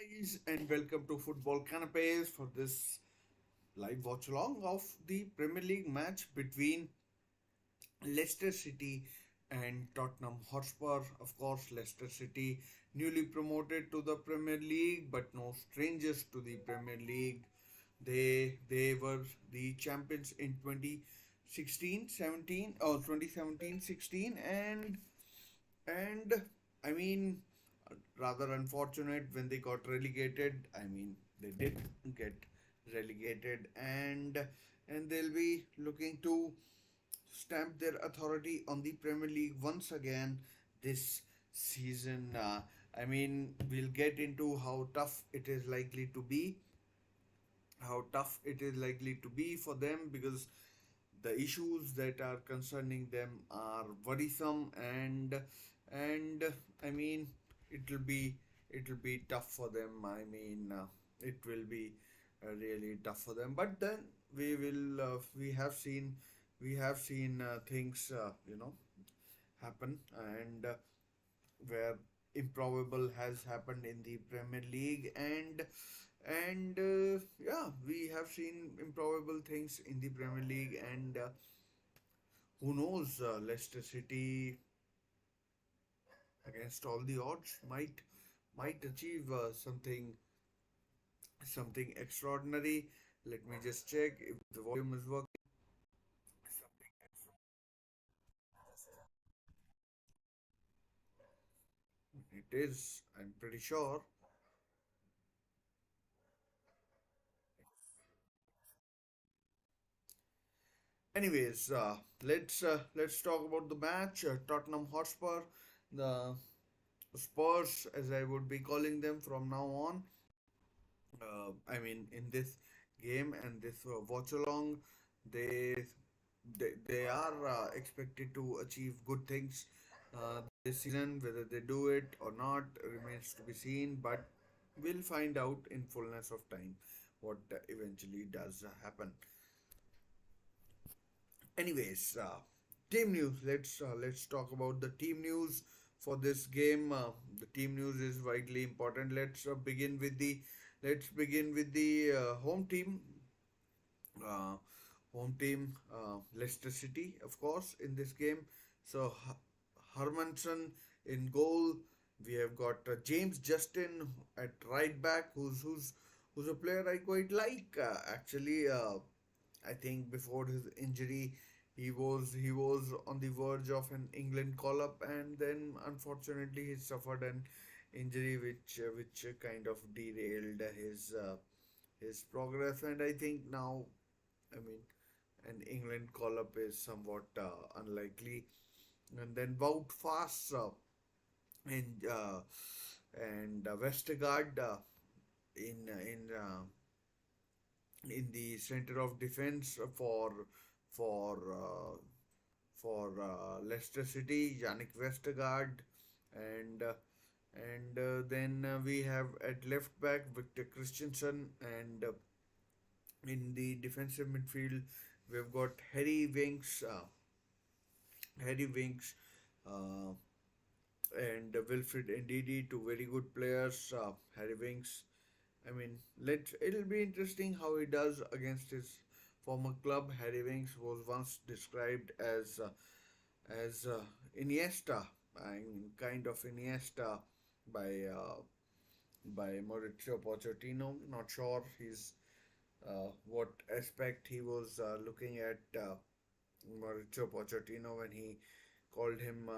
Guys, and welcome to Football Canapes for this live watch along of the Premier League match between Leicester City and Tottenham Hotspur. Of course, Leicester City newly promoted to the Premier League, but no strangers to the Premier League. They were the champions in 2016, 17 or 2017, 16, and I mean, rather unfortunate when they got relegated. I mean, they did get relegated, and they'll be looking to stamp their authority on the Premier League once again this season. I mean, we'll get into how tough it is likely to be for them because the issues that are concerning them are worrisome and I mean it'll be tough for them. I mean it will be really tough for them. But then we have seen things happen and where improbable has happened in the Premier League and yeah, we have seen improbable things in the Premier League and who knows, Leicester City against all the odds might achieve something extraordinary. Let me just check if the volume is working. It is, I'm pretty sure. Anyways, let's talk about the match. Tottenham Hotspur, the Spurs, as I would be calling them from now on. I mean, in this game and this watch along, they they are expected to achieve good things this season. Whether they do it or not remains to be seen, but we'll find out in fullness of time what eventually does happen. Anyways, team news. Let's talk about the team news for this game. The team news is vitally important. Let's begin with the home team. Uh, Home team, Leicester City, of course, in this game. So Hermanson in goal. We have got James Justin at right back, who's a player I quite like. Actually, I think before his injury, he was on the verge of an England call up, and then unfortunately he suffered an injury which kind of derailed his progress. And I think now, I mean, an England call up is somewhat unlikely. And then Wout Fass and Vestergaard in the center of defense for uh, Leicester City, Yannick Vestergaard, and then we have at left back Victor Christensen, and in the defensive midfield we've got Harry Winks, uh, and Wilfred Ndidi, two very good players. Harry Winks, I mean, it'll be interesting how he does against his former club. Harry Winks was once described as Iniesta, I mean, kind of Iniesta by Maurizio Pochettino. Not sure what aspect he was looking at Maurizio Pochettino when he called him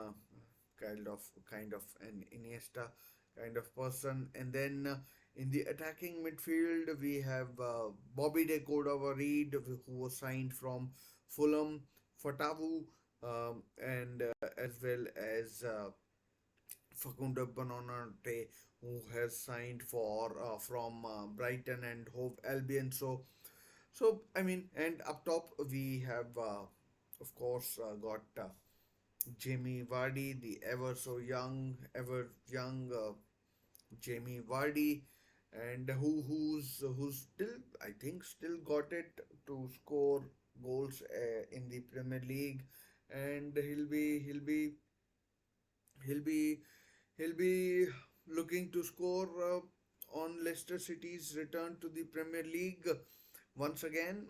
kind of an Iniesta kind of person. And then in the attacking midfield, we have Bobby De Cordova-Reid, who was signed from Fulham, Fatawu, and as well as Facundo Bononate, who has signed for from Brighton and Hove Albion. So I mean, and up top we have, of course, got Jamie Vardy, the ever young Jamie Vardy, and who's still, I think, still got it to score goals in the Premier League, and he'll be he'll be looking to score on Leicester City's return to the Premier League once again.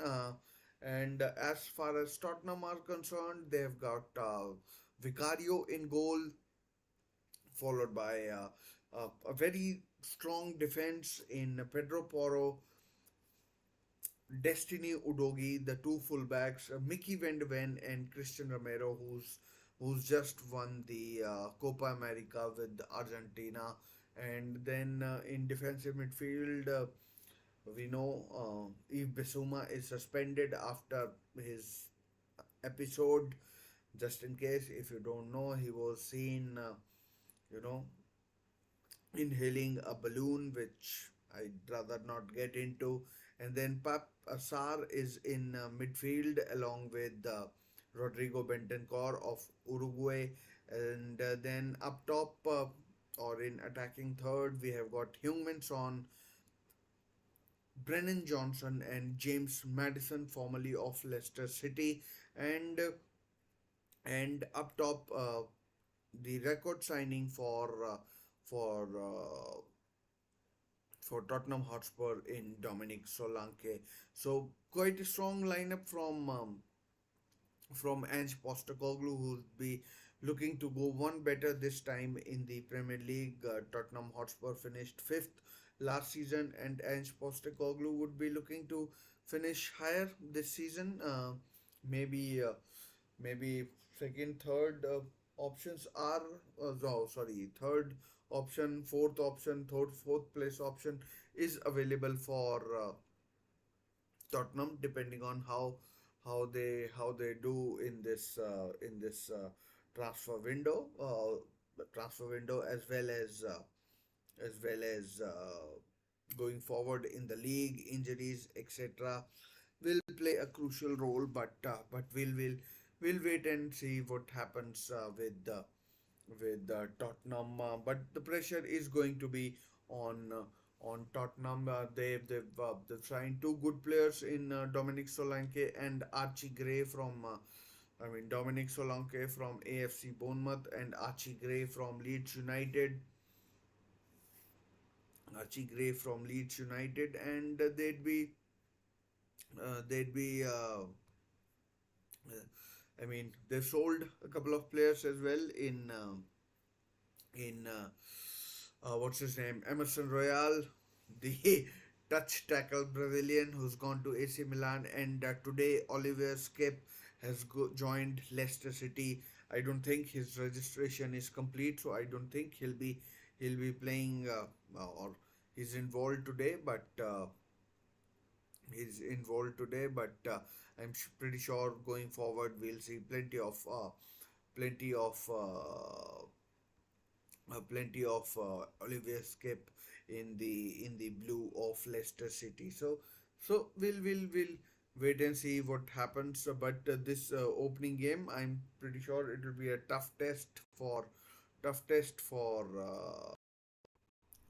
And as far as Tottenham are concerned, they've got Vicario in goal, followed by a very strong defense in Pedro Porro, Destiny Udogi, the two fullbacks, Mickey Van de Ven and Christian Romero, who's just won the Copa America with Argentina. And then in defensive midfield, we know Yves Bissouma is suspended after his episode. Just in case, if you don't know, he was seen, you know, inhaling a balloon, which I'd rather not get into. And then Pap Asar is in midfield along with Rodrigo Bentancur of Uruguay. And then up top, or in attacking third, we have got Heung-min Son, Brennan Johnson, and James Madison, formerly of Leicester City. And up top, the record signing for Tottenham Hotspur in Dominic Solanke. So quite a strong lineup from Ange Postecoglu, who'll be looking to go one better this time in the Premier League. Tottenham Hotspur finished fifth last season, and Ange Postecoglu would be looking to finish higher this season. Maybe maybe second, third options are no, sorry, third option, fourth option, third, fourth place option is available for Tottenham, depending on how they do in this transfer window, as well as going forward in the league, injuries, etc. will play a crucial role. But we'll wait and see what happens with Tottenham. But the pressure is going to be on Tottenham. They've signed two good players in Dominic Solanke and Archie Gray from. Dominic Solanke from AFC Bournemouth and Archie Gray from Leeds United. Archie Gray from Leeds United, and they'd be they've sold a couple of players as well in what's his name, Emerson Royal, the touch tackle Brazilian who's gone to AC Milan, and today Olivier Skip has joined Leicester City. I don't think his registration is complete, so I don't think he'll be playing or he's involved today, but I'm pretty sure going forward we'll see plenty of Olivier Skip in the blue of Leicester City. So we'll wait and see what happens. But this opening game, I'm pretty sure it will be a tough test for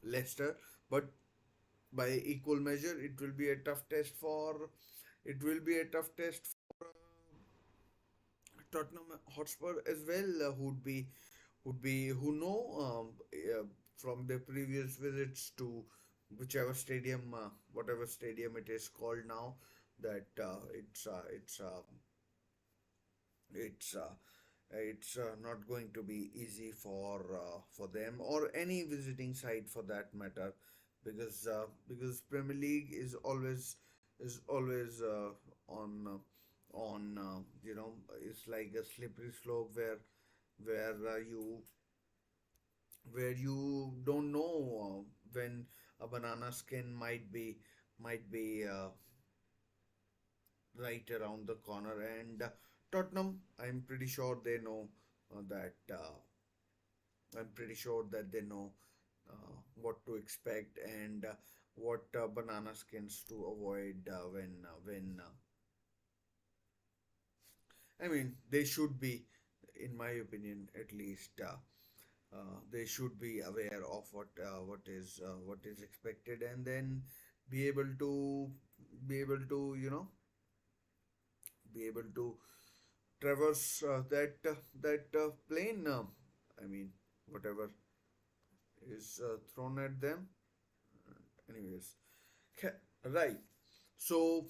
Leicester. But by equal measure, it will be a tough test for Tottenham Hotspur as well, who know from their previous visits to whatever stadium it is called now, that it's not going to be easy for them or any visiting side for that matter, because Premier League is always on it's like a slippery slope where uh, you where you don't know when a banana skin might be right around the corner. And Tottenham, that I'm pretty sure that they know what to expect, and what banana skins to avoid they should be, in my opinion at least, they should be aware of what is expected, and then be able to be able to you know be able to traverse that plane. I mean, whatever is thrown at them. Anyways, right. So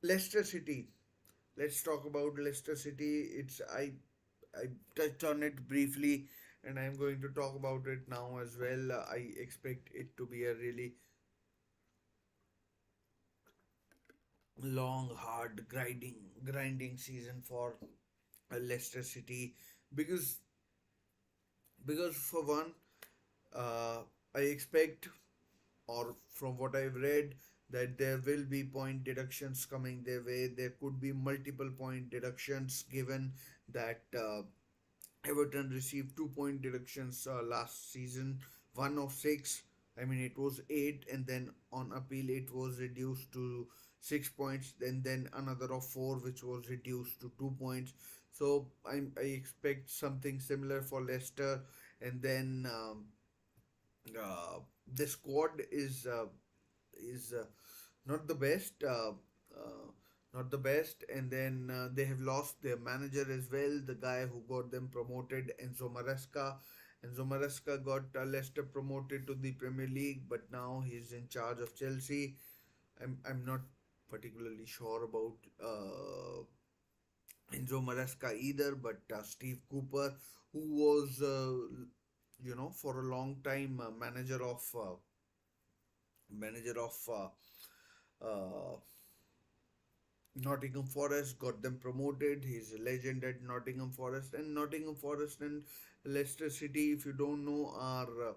Leicester City. Let's talk about Leicester City. I touched on it briefly, and I'm going to talk about it now as well. I expect it to be a really long, hard, grinding season for Leicester City because for one, uh, I expect, or from what I've read, that there will be point deductions coming their way. There could be multiple point deductions given that Everton received 2 point deductions last season, one of six. I mean, it was eight, and then on appeal, it was reduced to 6 points. Then another of four, which was reduced to 2 points. So I expect something similar for Leicester, and then the squad is not the best. Not the best, and then they have lost their manager as well, the guy who got them promoted, Enzo Maresca. Enzo Maresca got Leicester promoted to the Premier League, but now he's in charge of Chelsea. I'm not particularly sure about Enzo Maresca either, but Steve Cooper, who was for a long time manager of Nottingham Forest, got them promoted. He's a legend at Nottingham Forest, and Nottingham Forest and Leicester City, if you don't know, are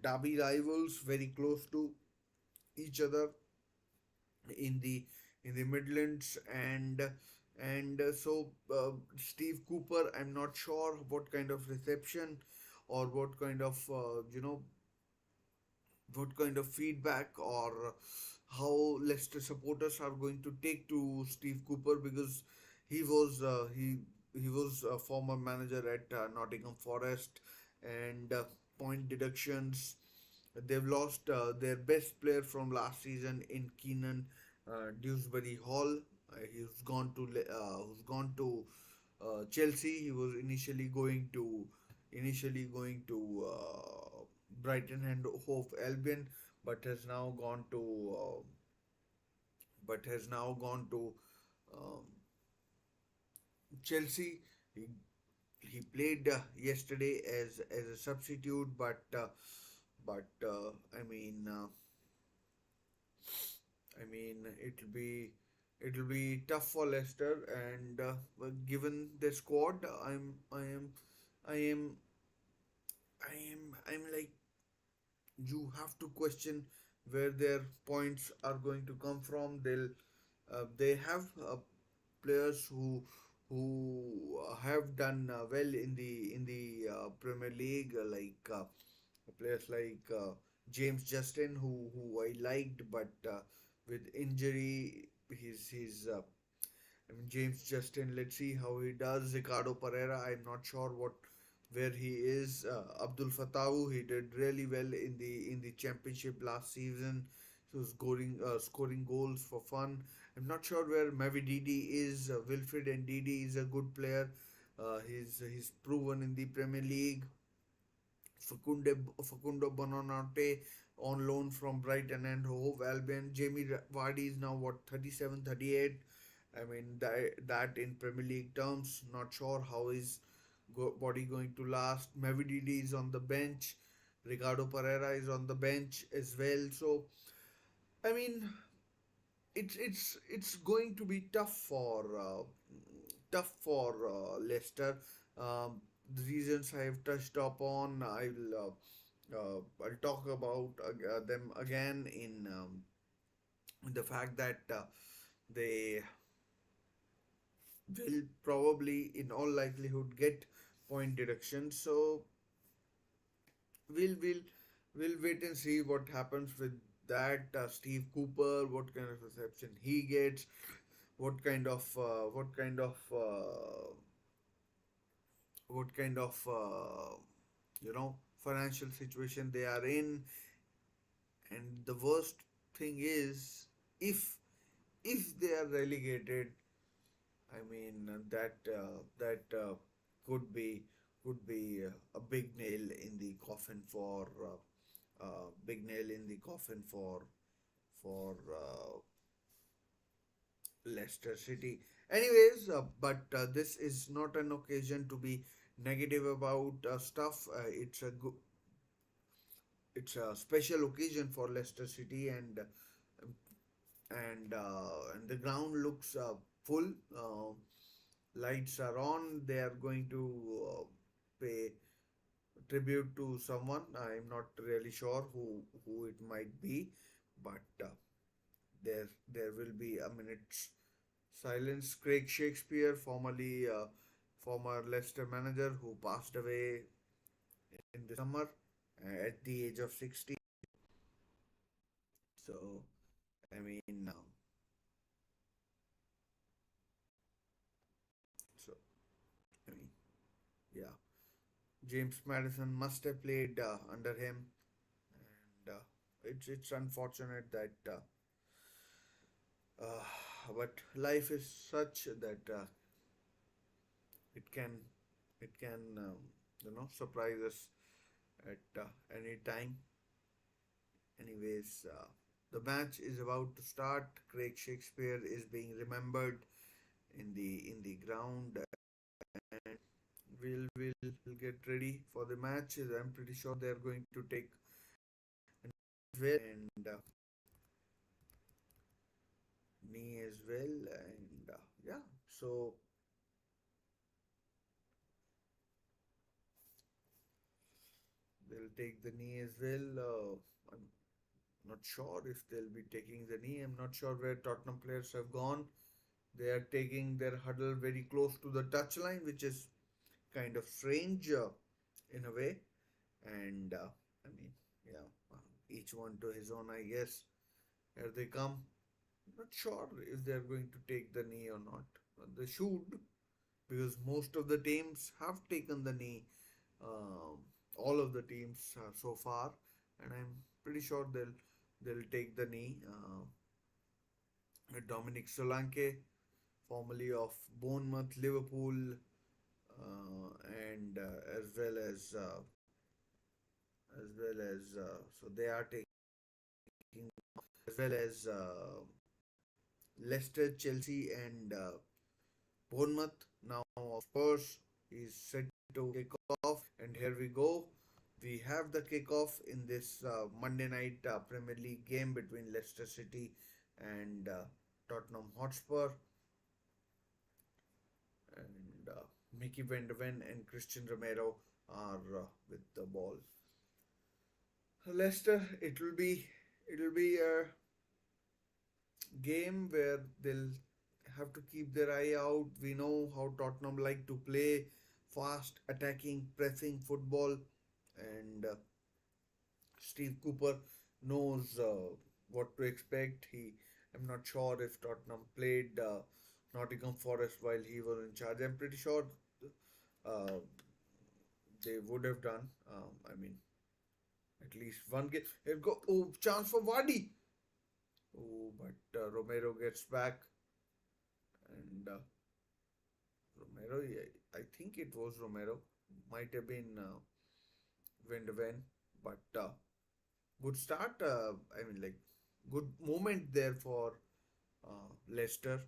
derby rivals, very close to each other in the Midlands, and Steve Cooper, I'm not sure what kind of reception or what kind of feedback or how Leicester supporters are going to take to Steve Cooper, because he was uh, he he was a former manager at Nottingham Forest, and point deductions. They've lost their best player from last season in Keenan Dewsbury Hall. Who's gone to Chelsea. He was initially going to Brighton and Hove Albion, but has now gone to uh, um, Chelsea. He played yesterday as a substitute, but it'll be tough for Leicester, and given the squad, I am I'm like, you have to question where their points are going to come from. They have players who have done well in the Premier League, players like James Justin, who I liked, but with injury, I mean, James Justin. Let's see how he does. Ricardo Pereira, I'm not sure where he is. Abdul Fatawu, he did really well in the championship last season. So scoring goals for fun. I'm not sure where Mavididi is. Wilfred Ndidi is a good player. He's proven in the Premier League. Facundo Bonanote on loan from Brighton and Hove Albion. Jamie Vardy is now what, 37, 38. I mean that in Premier League terms, not sure how his body going to last. Mavididi is on the bench. Ricardo Pereira is on the bench as well. So I mean, it's going to be tough for Leicester. The reasons I have touched upon, I'll talk about them again in the fact that they will probably, in all likelihood, get point deduction. So we'll we'll wait and see what happens with that. Steve Cooper, what kind of reception he gets, what kind of financial situation they are in. And the worst thing is, if they are relegated, I mean that could be a big nail in the coffin for big nail in the coffin for Leicester City. Anyways, but this is not an occasion to be negative about stuff. It's a special occasion for Leicester City, and the ground looks full. Lights are on. They are going to pay tribute to someone. I'm not really sure who it might be, but there will be a minute's silence. Craig Shakespeare, former Leicester manager, who passed away in the summer at the age of 60. So I mean, so I mean, yeah, James Madison must have played under him, and it's unfortunate that. But life is such that it can it can surprise us at any time. Anyways, the match is about to start. Craig Shakespeare is being remembered in the ground, and we'll get ready for the match. I'm pretty sure they're going to take and me as well, and yeah. So they'll take the knee as well. I'm not sure if they'll be taking the knee. I'm not sure where Tottenham players have gone. They are taking their huddle very close to the touchline, which is kind of strange in a way. And I mean, yeah, each one to his own, I guess. Here they come. Not sure if they're going to take the knee or not. They should, because most of the teams have taken the knee. Um, all of the teams so far, and I'm pretty sure they'll take the knee. Dominic Solanke, formerly of Bournemouth, Liverpool, and so they are taking, as well as Leicester, Chelsea, and Bournemouth. Now, of course, is set to kick off, and here we go. We have the kickoff in this Monday night Premier League game between Leicester City and Tottenham Hotspur, and Mickey Van de Ven and Christian Romero are with the ball. Leicester, it will be a game where they'll have to keep their eye out. We know how Tottenham like to play fast, attacking, pressing football, and Steve Cooper knows what to expect. I'm not sure if Tottenham played Nottingham Forest while he was in charge. I'm pretty sure uh, they would have done. I mean, at least one game. Here go. Oh, chance for Vardy. Oh, but Romero gets back, and Romero. Yeah, I think it was Romero. Might have been Van de Ven, but good start. I mean, like good moment there for Leicester.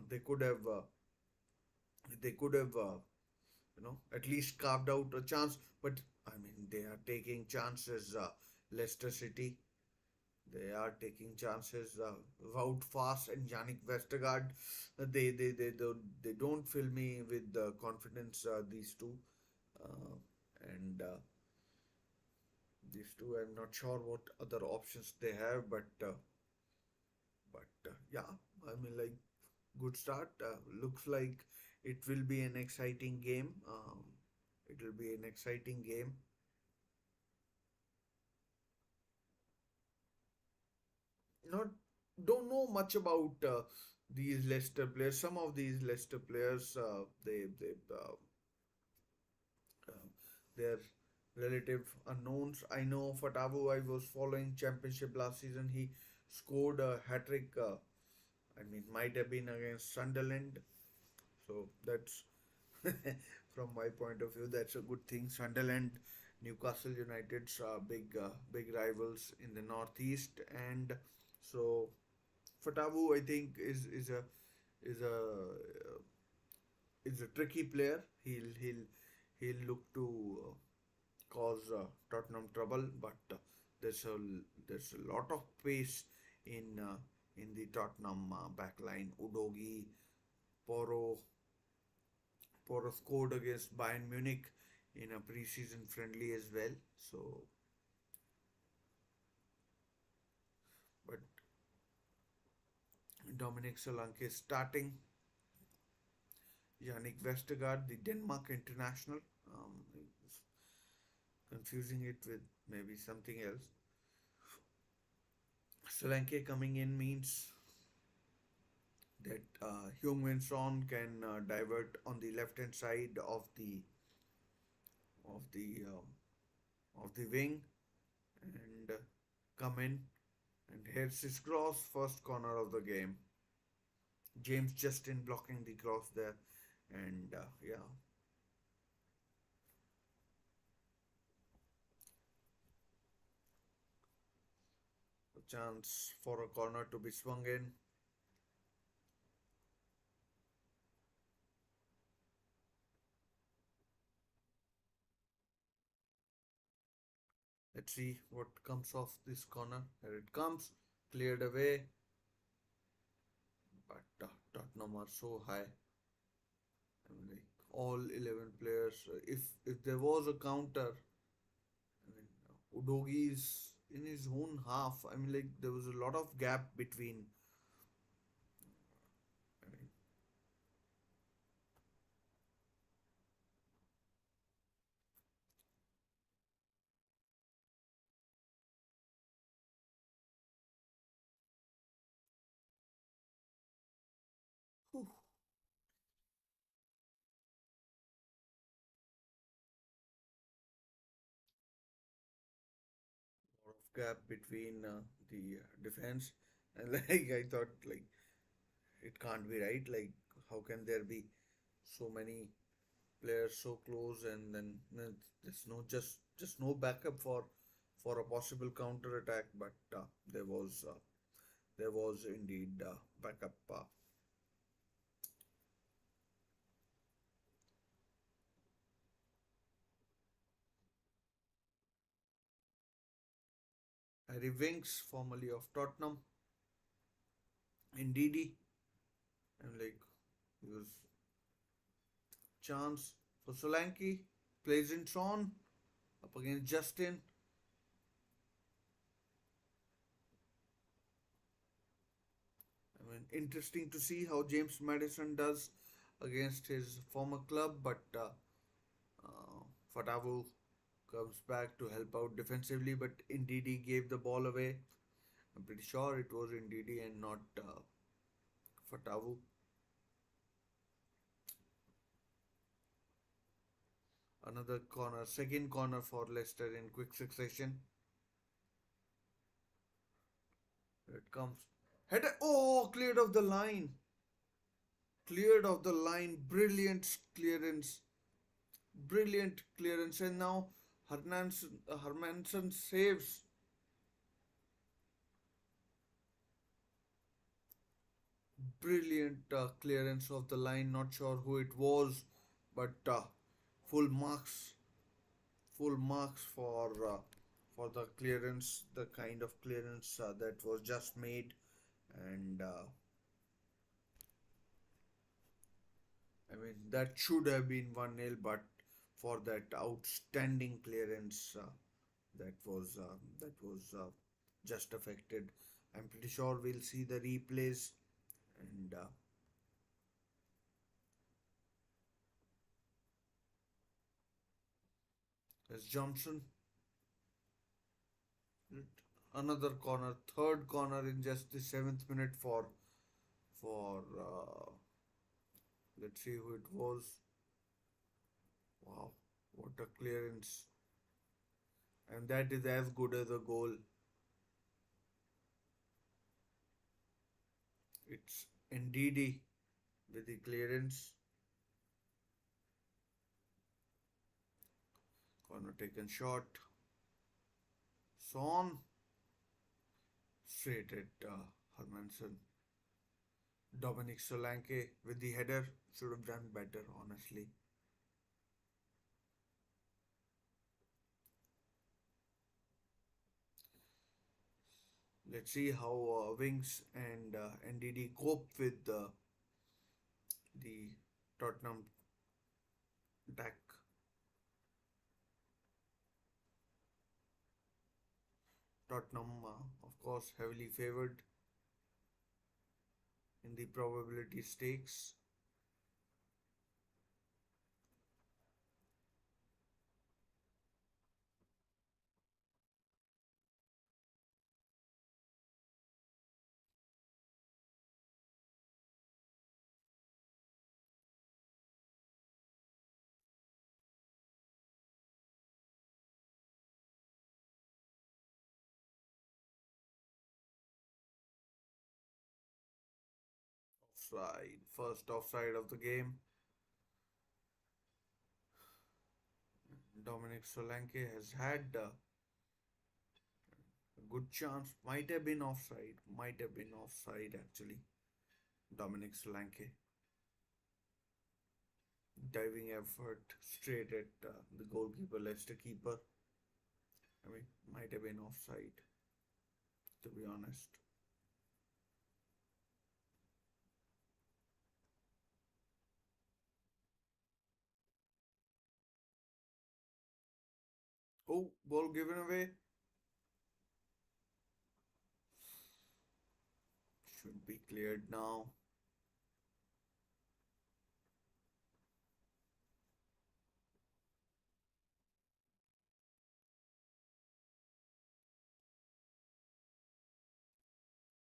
They could have at least carved out a chance, but I mean they are taking chances. Leicester City, they are taking chances. Wout Fast and Yannick Vestergaard, they don't fill me with confidence. These two, uh, and these two, I'm not sure what other options they have, but yeah, I mean like good start. Looks like it will be an exciting game. It will be an exciting game. Not don't know much about these Leicester players. Some of these Leicester players, uh, they're relative unknowns. I know Fatavu. I was following Championship last season. He scored a hat trick. I mean, might have been against Sunderland. So that's from my point of view, that's a good thing. Sunderland Newcastle United's big rivals in the northeast, and so Fatawu I think is a is a tricky player. He'll look to cause Tottenham trouble, but there's a there's a lot of pace in the Tottenham backline. Udogi, Poro, Poro scored against Bayern Munich in a preseason friendly as well. So, but Dominic Solanke is starting. Yannick Vestergaard, the Denmark international, um, confusing it with maybe something else. Solanke coming in means that Heung-Min Son can divert on the left hand side of the of the wing and come in, and here's his cross, first corner of the game. James Justin blocking the cross there, and yeah, a chance for a corner to be swung in. Let's see what comes off this corner. Here it comes, cleared away, but Tottenham are so high. I mean, like all 11 players. If there was a counter, I mean, Udogi is in his own half. I mean, like there was a lot of gap between. I mean, whew, lot of gap between the defense, and like I thought, like it can't be right. Like how can there be so many players so close, and then there's no just no backup for a possible counter attack, but there was indeed backup. Harry Winks, formerly of Tottenham, Ndidi, and like he was chance for Solanke, plays in Son up against Justin. I mean, interesting to see how James Madison does against his former club, but Fatavu comes back to help out defensively, but Ndidi gave the ball away. I'm pretty sure it was Ndidi and not Fatavu. Another corner, second corner for Leicester in quick succession. Here it comes. Header. Oh, cleared off the line. Cleared off the line. Brilliant clearance. Brilliant clearance. And now Hermanson saves. Brilliant clearance of the line. Not sure who it was, but full marks. Full marks for the clearance, the kind of clearance that was just made, and I mean that should have been 1-0, but for that outstanding clearance, that was just affected. I'm pretty sure we'll see the replays, and as Johnson, another corner, third corner in just the 7th minute for let's see who it was. Wow, what a clearance! And that is as good as a goal. It's Ndidi with the clearance. Corner taken shot. Son straight at Hermanson. Dominic Solanke with the header should have done better, honestly. Let's see how Wings and NDD cope with the Tottenham attack. Tottenham, of course, heavily favoured in the probability stakes. Offside, first offside of the game. Dominic Solanke has had a good chance. Might have been offside. Might have been offside actually. Dominic Solanke. Diving effort straight at the goalkeeper, Leicester keeper. I mean, might have been offside, to be honest. Oh, ball given away. Should be cleared now.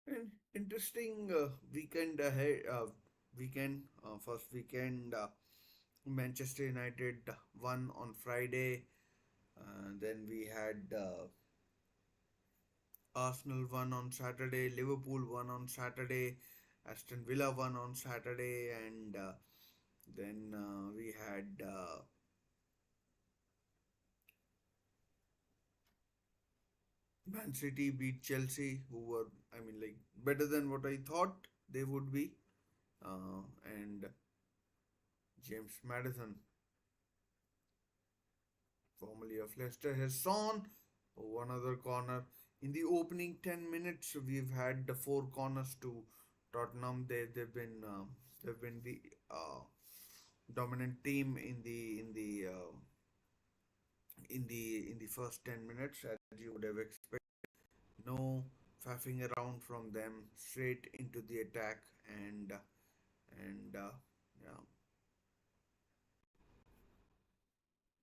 An interesting weekend ahead. First weekend. Manchester United won on Friday. Then we had Arsenal won on Saturday. Liverpool won on Saturday. Aston Villa won on Saturday, and then we had Man City beat Chelsea, who were, I mean, like better than what I thought they would be. And James Madison, formerly of Leicester, has shown one other corner. In the opening 10 minutes, we've had the four corners to Tottenham. They've been the dominant team in the first 10 minutes, as you would have expected. No faffing around from them, straight into the attack, and yeah.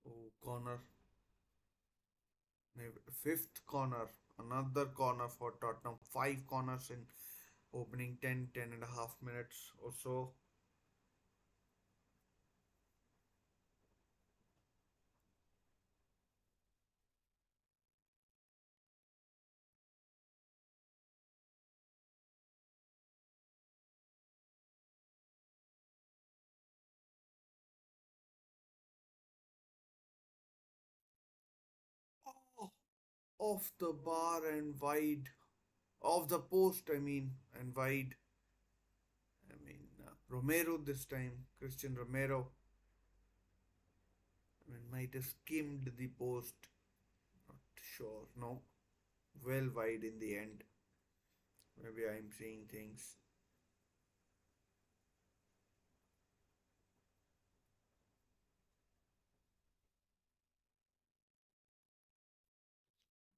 Oh, corner, maybe fifth corner, another corner for Tottenham. Five corners in opening 10 and a half minutes or so. Oh, off the bar and wide, off the post, I mean, and wide. I mean, Romero this time, Christian Romero. I mean, might have skimmed the post. Not sure. No, well wide in the end. Maybe I'm seeing things.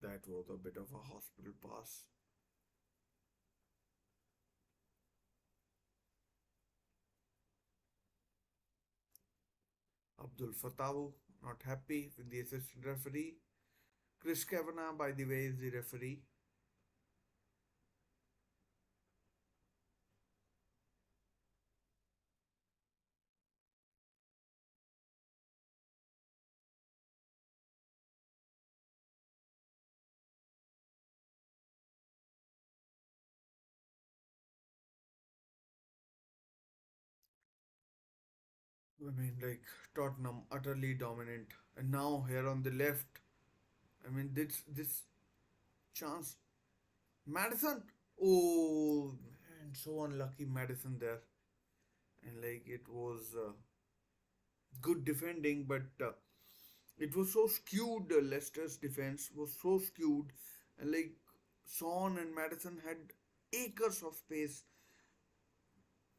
That was a bit of a hospital pass. Abdul Fatawu not happy with the assistant referee. Chris Kavanagh, by the way, is the referee. I mean, like Tottenham utterly dominant, and now here on the left, I mean this chance, Madison. Oh man, so unlucky Madison there, and like it was good defending, but it was so skewed. Leicester's defense was so skewed, and like Son and Madison had acres of space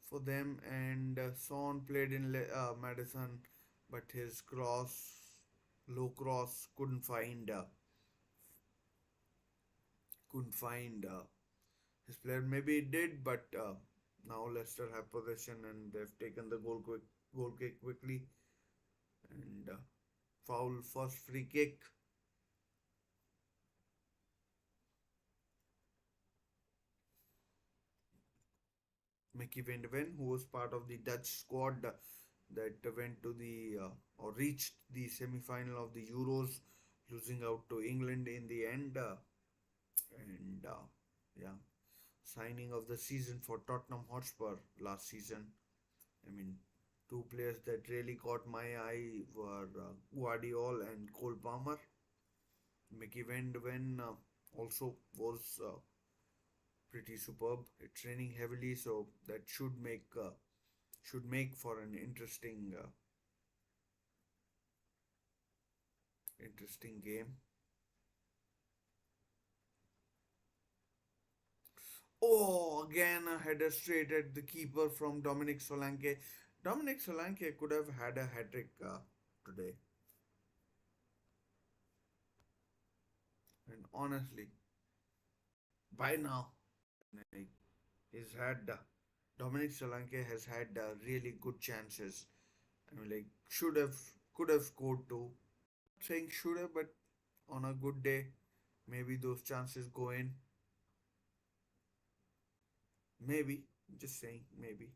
for them, and Son played in Madison, but his low cross, couldn't find his player. Maybe it did, but now Leicester have possession and they've taken the goal kick quickly, and foul first free kick. Mickey Van de Ven, who was part of the Dutch squad that went to the or reached the semi-final of the Euros, losing out to England in the end. And yeah, signing of the season for Tottenham Hotspur last season. I mean, two players that really caught my eye were Guardiola and Cole Palmer. Mickey Van de Ven also was pretty superb. Training heavily, so that should make for an interesting game. Oh, again a header straight at the keeper from Dominic Solanke. Dominic Solanke could have had a hat trick today, and honestly, by now, like, he's had Dominic Solanke has had really good chances. I mean, like could have scored two. Saying should have, but on a good day, maybe those chances go in. Maybe, just saying, maybe.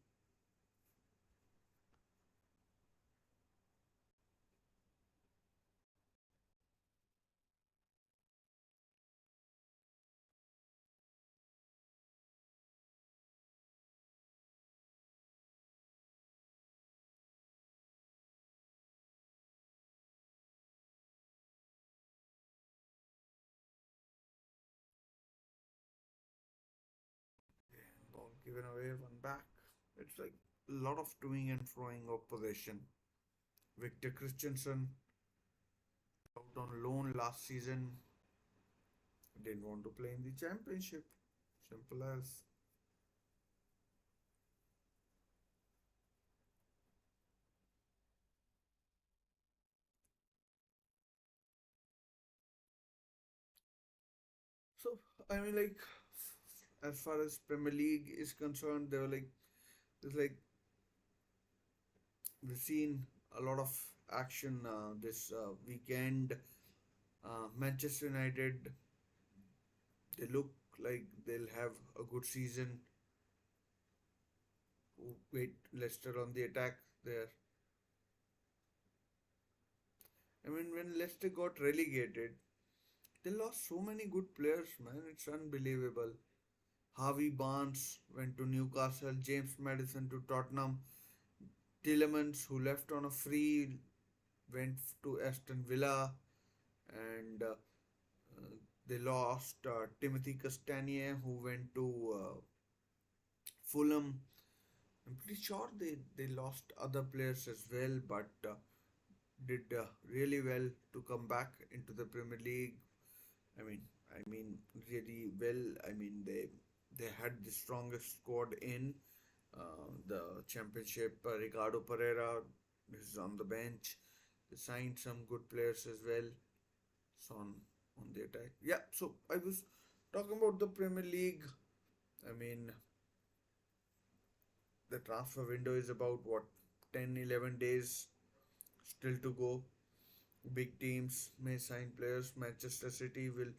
Ball given away, one back. It's like a lot of doing and throwing of possession. Victor Christensen out on loan last season, didn't want to play in the championship. Simple as. So I mean, like as far as Premier League is concerned, they were like there's like we've seen a lot of action this weekend. Manchester United, they look like they'll have a good season. Wait, Leicester on the attack there. I mean, when Leicester got relegated, they lost so many good players, man. It's unbelievable. Harvey Barnes went to Newcastle, James Madison to Tottenham, Tillemans, who left on a free, went to Aston Villa, and they lost Timothy Castagne, who went to Fulham. I'm pretty sure they lost other players as well, but did really well to come back into the Premier League. I mean, I mean, really well. I mean, they had the strongest squad in the championship. Ricardo Pereira is on the bench. They signed some good players as well. So on the attack. Yeah. So I was talking about the Premier League. I mean, the transfer window is about what 10-11 days still to go. Big teams may sign players. Manchester City will,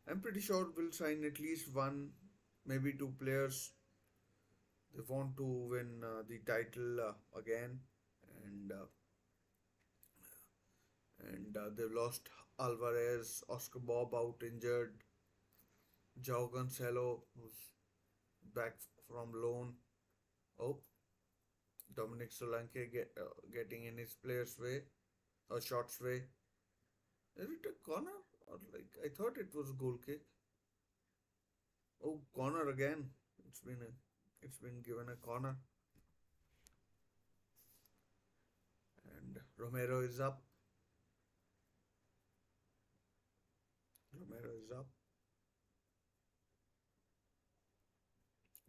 I'm pretty sure, will sign at least one, maybe two players. They want to win the title again, and they've lost Alvarez, Oscar Bob out injured, Joao Cancelo who's back from loan. Oh, Dominic Solanke getting in his player's way or shot's way. Is it a corner or like I thought it was goal kick? Oh, corner again. It's been given a corner, and Romero is up. Romero is up.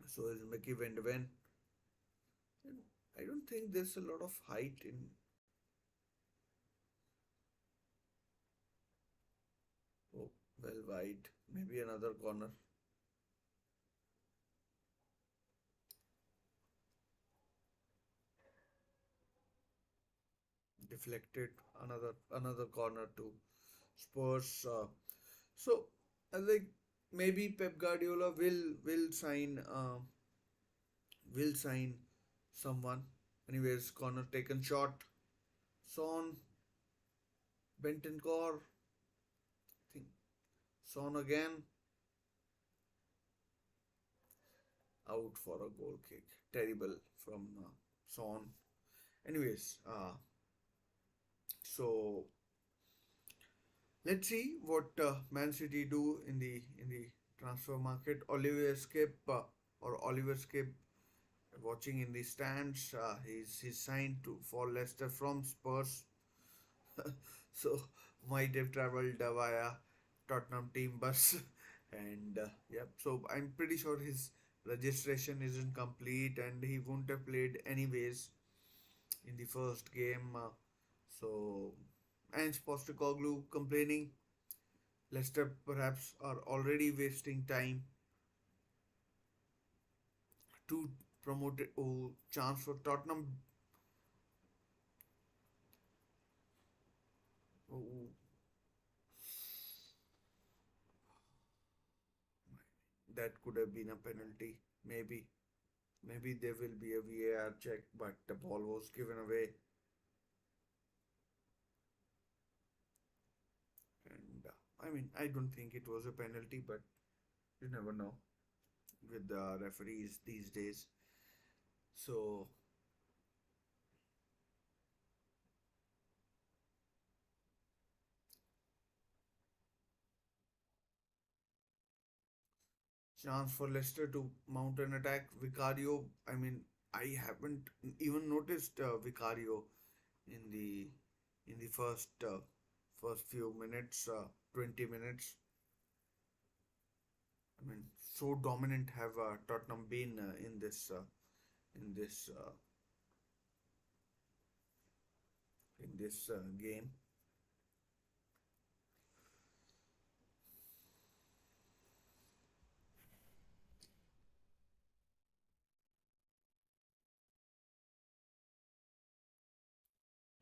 So is Mickey Van de Ven. And I don't think there's a lot of height in. Oh, well wide. Maybe another corner. Deflected. Another corner to Spurs. So I think maybe Pep Guardiola will sign someone. Anyways, corner taken shot. Son Bentancur. Think Son again out for a goal kick. Terrible from Son. Anyways, so let's see what Man City do in the transfer market. Oliver Skip watching in the stands. He's signed to for Leicester from Spurs. So might have traveled via Tottenham team bus, and yep. So I'm pretty sure his registration isn't complete, and he won't have played anyways in the first game. So Ange Postecoglu complaining Leicester perhaps are already wasting time to promote it. Oh, chance for Tottenham. Oh, that could have been a penalty. Maybe. Maybe there will be a VAR check, but the ball was given away. And I mean, I don't think it was a penalty, but you never know with the referees these days. So, chance for Leicester to mount an attack. Vicario, I mean, I haven't even noticed Vicario in the first few minutes, 20 minutes. I mean, so dominant have Tottenham been in this uh, in this game.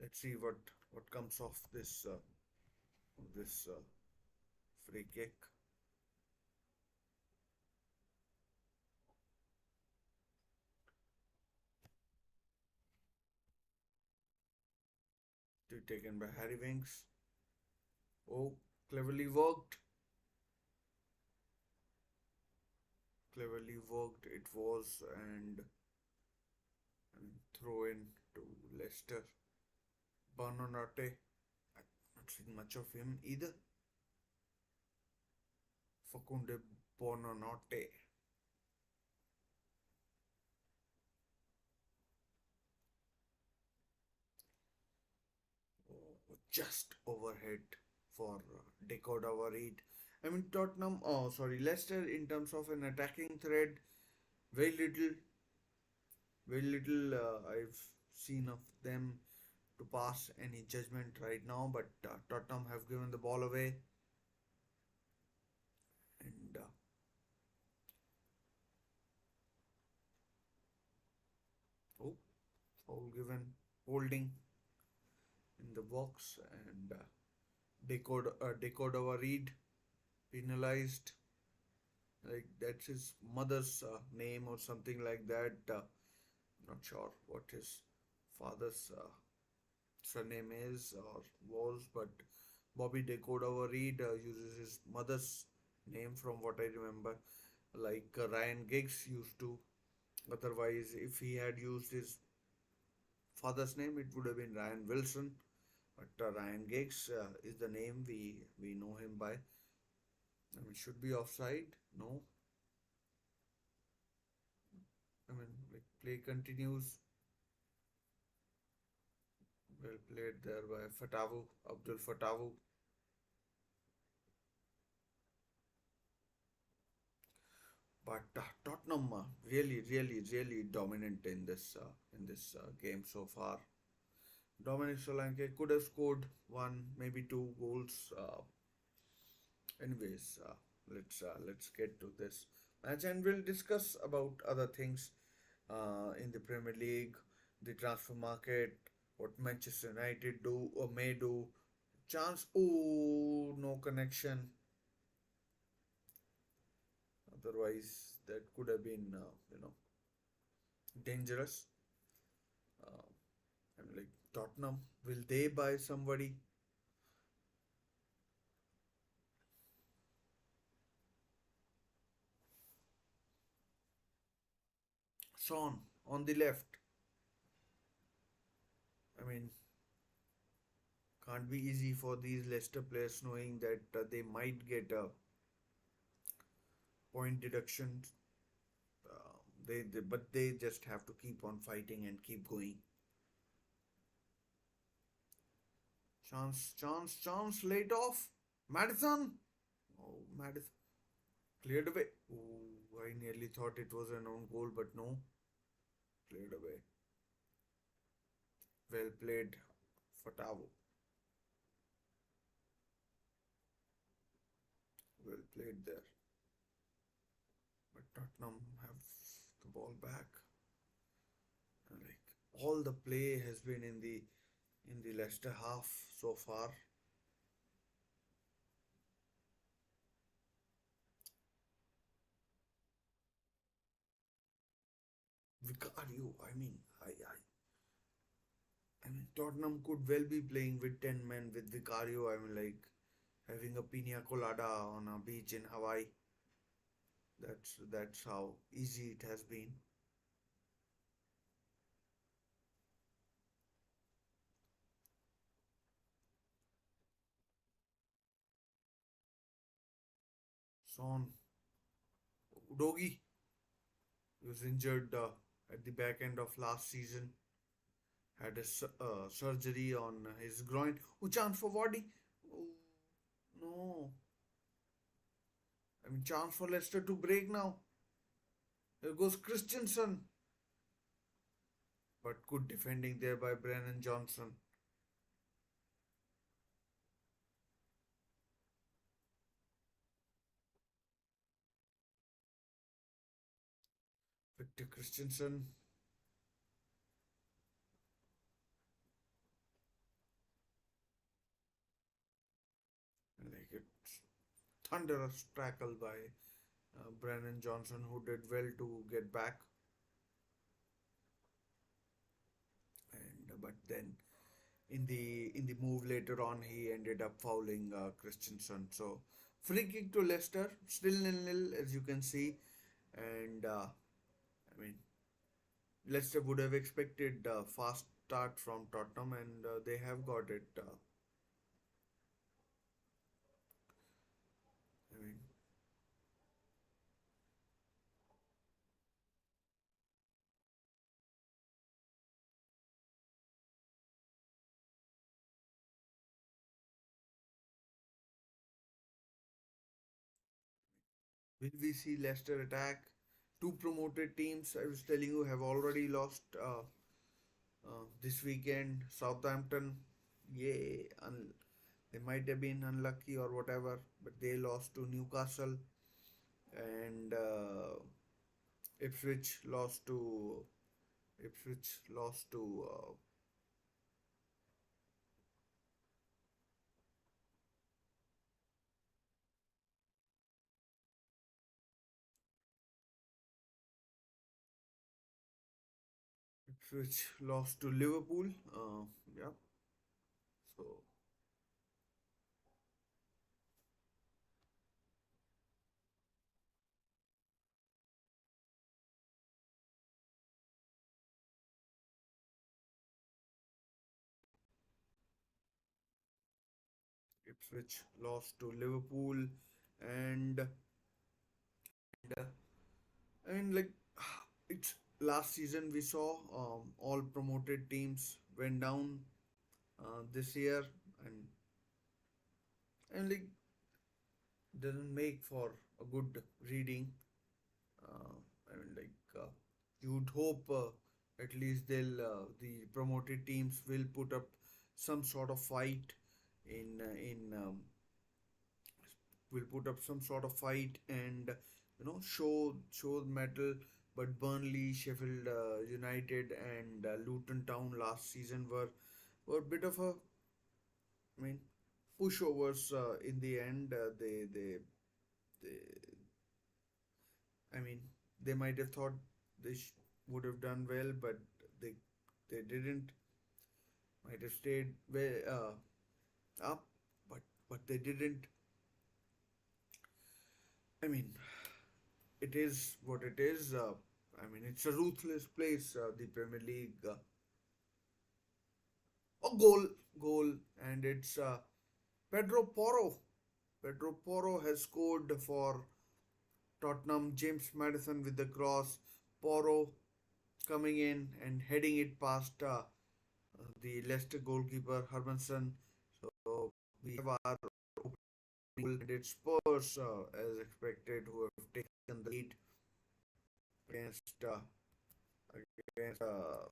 Let's see what comes off this free kick. To taken by Harry Winks. Oh, cleverly worked. Cleverly worked it was, and throw in to Leicester. Bonanote. I've not seen much of him either. Facunde Bonanote. Just overhead for Decodavarid. I mean Tottenham. Oh, sorry, Leicester in terms of an attacking threat, very little, very little. I've seen of them to pass any judgment right now, but Tottenham have given the ball away, and oh, foul given, holding in the box, and Decodavarid penalized. Like that's his mother's name or something like that. Not sure what his father's surname is or was, but Bobby Decoda Reed uses his mother's name from what I remember, like Ryan Giggs used to. Otherwise, if he had used his father's name, it would have been Ryan Wilson, but Ryan Giggs is the name we know him by. I mean, should be offside. No, I mean, like play continues. Well played there by Fatawu, Abdul Fatawu. But Tottenham really dominant in this game so far. Dominic Solanke could have scored one, maybe two goals. Anyways, let's get to this match and we'll discuss about other things in the Premier League, the transfer market, what Manchester United do or may do. Chance, oh, no connection. Otherwise, that could have been, dangerous. Uh, and like Tottenham, will they buy somebody? Son on the left. I mean, can't be easy for these Leicester players knowing that they might get a point deduction. But they just have to keep on fighting and keep going. Chance, late off. Madison. Oh, Madison cleared away. Oh, I nearly thought it was an own goal, but no, cleared away. Well played, Fatavo. Well played there. But Tottenham have the ball back. And like all the play has been in the Leicester half so far. Vicario, I mean, Tottenham could well be playing with 10 men with Vicario. I mean, like having a pina colada on a beach in Hawaii. That's how easy it has been. Son Udogi was injured at the back end of last season. Had a surgery on his groin. Oh, chance for Vardy. Oh, no. I mean, chance for Leicester to break now. There goes Christensen. But good defending there by Brennan Johnson. Victor Christensen. Like a thunderous tackle by Brennan Johnson, who did well to get back. And but then in the move later on, he ended up fouling Christensen. So free kick to Leicester, still nil-nil as you can see, and I mean Leicester would have expected a fast start from Tottenham, and they have got it. I mean, will we see Leicester attack? Two promoted teams, I was telling you, have already lost this weekend. Southampton, yay, they might have been unlucky or whatever, but they lost to Newcastle, and Ipswich lost to Ipswich lost to Ipswich lost to Liverpool. Yeah, so Ipswich lost to Liverpool, and uh, I mean, like, it's last season we saw all promoted teams went down this year, and like doesn't make for a good reading. I mean, like you'd hope at least the promoted teams will put up some sort of fight in will put up some sort of fight and show metal. But Burnley, Sheffield United, and Luton Town last season were a bit of a, I mean, pushovers in the end. They I mean, they might have thought would have done well, but they they didn't. Might have stayed way up, but they didn't. I mean, it is what it is. I mean, it's a ruthless place, the Premier League. A goal, and it's Pedro Porro. Pedro Porro has scored for Tottenham. James Madison with the cross. Porro coming in and heading it past the Leicester goalkeeper Hermanson. So we have our opening goal, and it's Spurs as expected, who have taken the lead against against uh,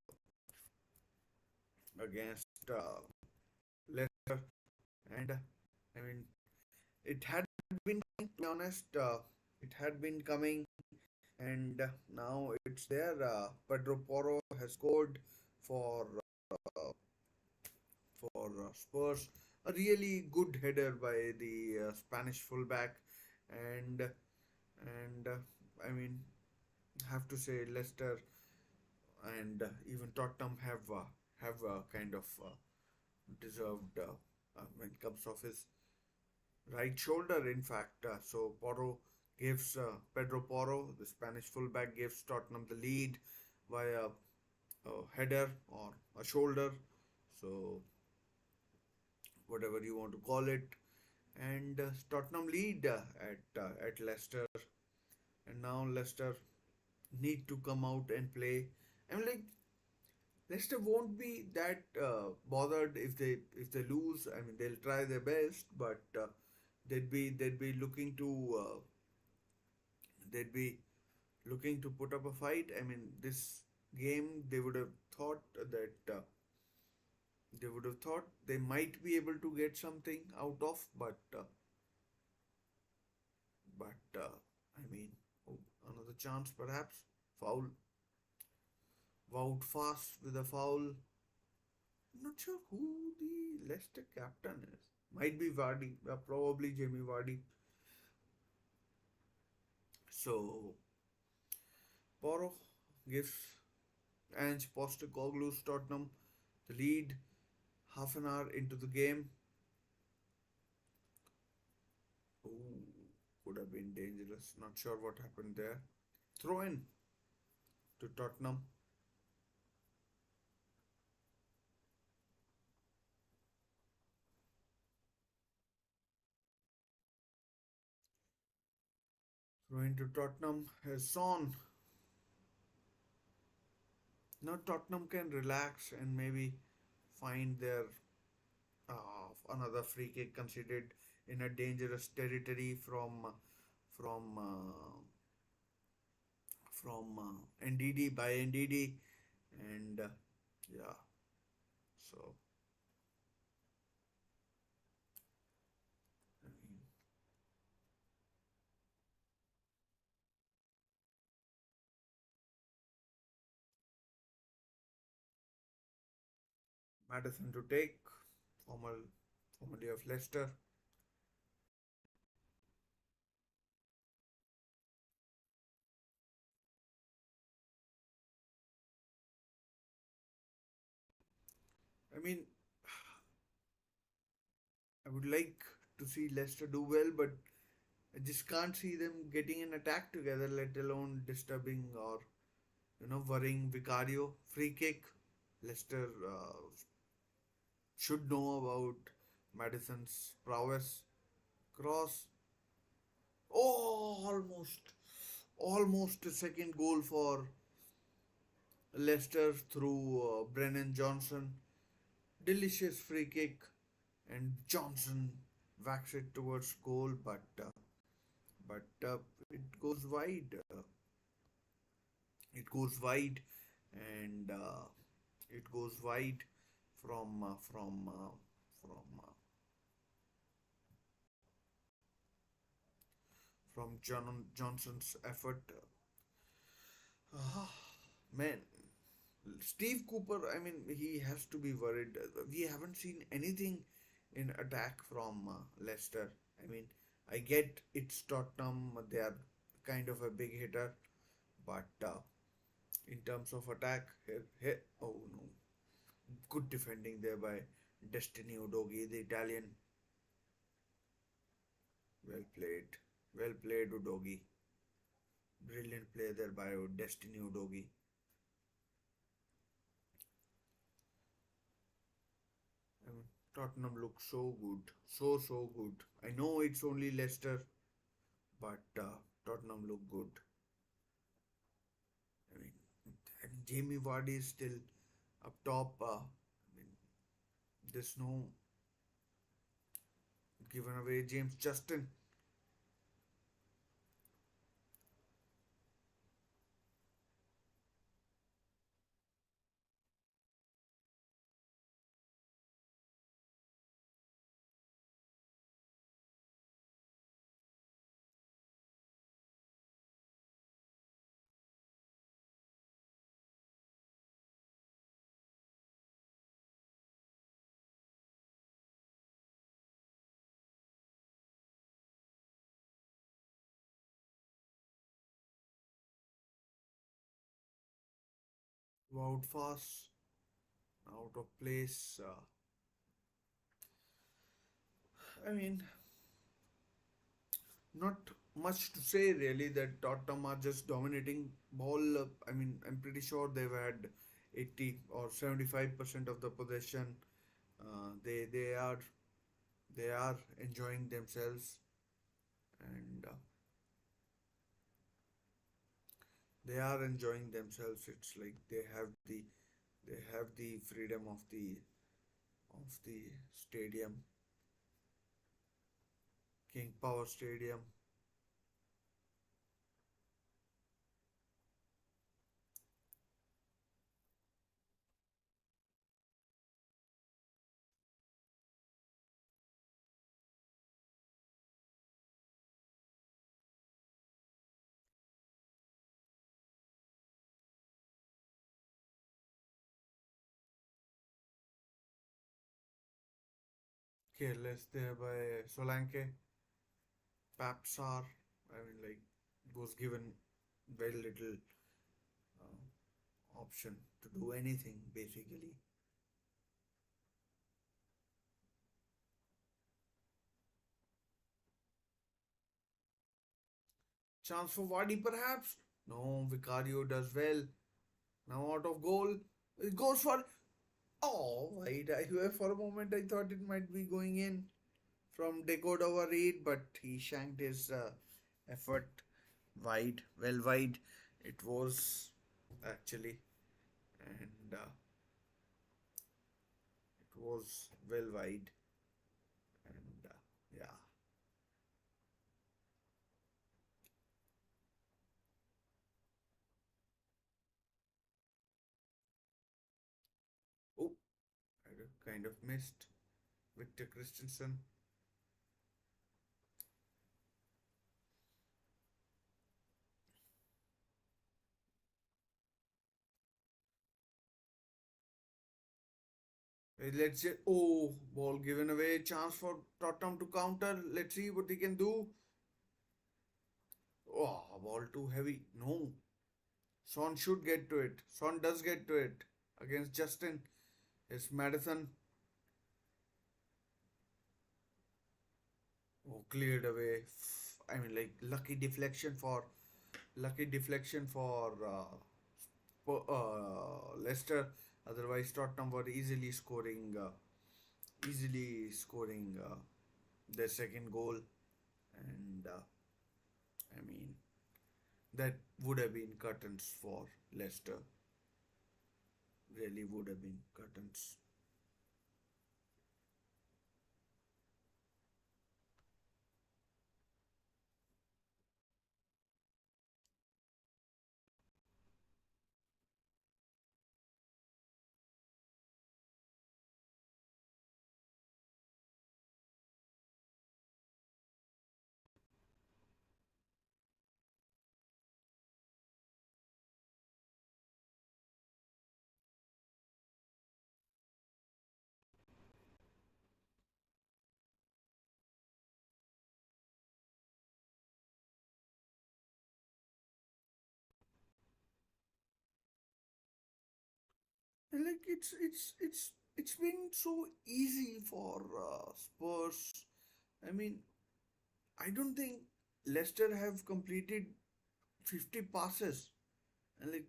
against Leicester. And I mean, it had been coming, to be honest. It had been coming, and now it's there. Pedro Porro has scored for Spurs. A really good header by the Spanish fullback, and I mean, have to say Leicester and even Tottenham have kind of deserved when it comes off his right shoulder. In fact, so Porro gives Pedro Porro, the Spanish fullback, gives Tottenham the lead via a header or a shoulder. So whatever you want to call it, and Tottenham lead at Leicester, and now Leicester need to come out and play. I mean, like Leicester won't be that bothered if they lose. I mean, they'll try their best, but they'd be looking to they'd be looking to put up a fight. I mean, this game they would have thought that they might be able to get something out of, but I mean, oh, another chance perhaps. Foul, Wout fast with a foul. I'm not sure who the Leicester captain is. Might be Vardy, probably Jamie Vardy. So Porro gives Ange Postecoglu's Tottenham the lead half an hour into the game. Ooh, could have been dangerous. Not sure what happened there. Throw in to Tottenham. Throw into Tottenham has Son. Now Tottenham can relax and maybe find their another free kick considered in a dangerous territory from NDD by NDD, and yeah, so I mean, Madison to take, formerly of Leicester. I mean, I would like to see Leicester do well, but I just can't see them getting an attack together, let alone disturbing or worrying Vicario. Free kick. Leicester should know about Madison's prowess. Cross. Oh, almost a second goal for Leicester through Brennan Johnson. Delicious free kick, and Johnson whacks it towards goal, but it goes wide. It goes wide, and it goes wide from uh, from uh, from Johnson's effort. Ah, man, Steve Cooper, I mean, he has to be worried. We haven't seen anything in attack from Leicester. I mean, I get it's Tottenham, they are kind of a big hitter, but in terms of attack, oh no, good defending there by Destiny Udogi, the Italian. Well played, Udogi. Brilliant play there by Destiny Udogi. I mean, Tottenham looks so good, so good. I know it's only Leicester, but Tottenham look good. I mean, and Jamie Vardy is still up top. I mean, there's no given away. James Justin. Wout Fast out of place. I mean, not much to say really that Tottenham are just dominating ball. I mean, I'm pretty sure they've had 80 or 75% of the possession. They are they are enjoying themselves, and they are enjoying themselves. It's like they have the freedom of the stadium, King Power Stadium. Careless there by Solanke. Papsar, I mean, like, was given very little option to do anything basically. Chance for Vardy perhaps? No, Vicario does well. Now out of goal. It goes for. Oh, wide. For a moment I thought it might be going in from Decode over Reed, but he shanked his effort wide, well wide. It was actually, and it was well wide, and yeah. Oh, I kind of missed Victor Christensen. Let's say, oh, ball given away. Chance for Tottenham to counter. Let's see what he can do. Oh, ball too heavy. No. Son should get to it. Son does get to it against Justin. It's Madison. Oh, cleared away. I mean, like lucky deflection for Leicester. Otherwise, Tottenham were easily scoring easily scoring their second goal, and I mean that would have been curtains for Leicester. Really would have been curtains. And like it's been so easy for Spurs. I mean, I don't think Leicester have completed 50 passes, and like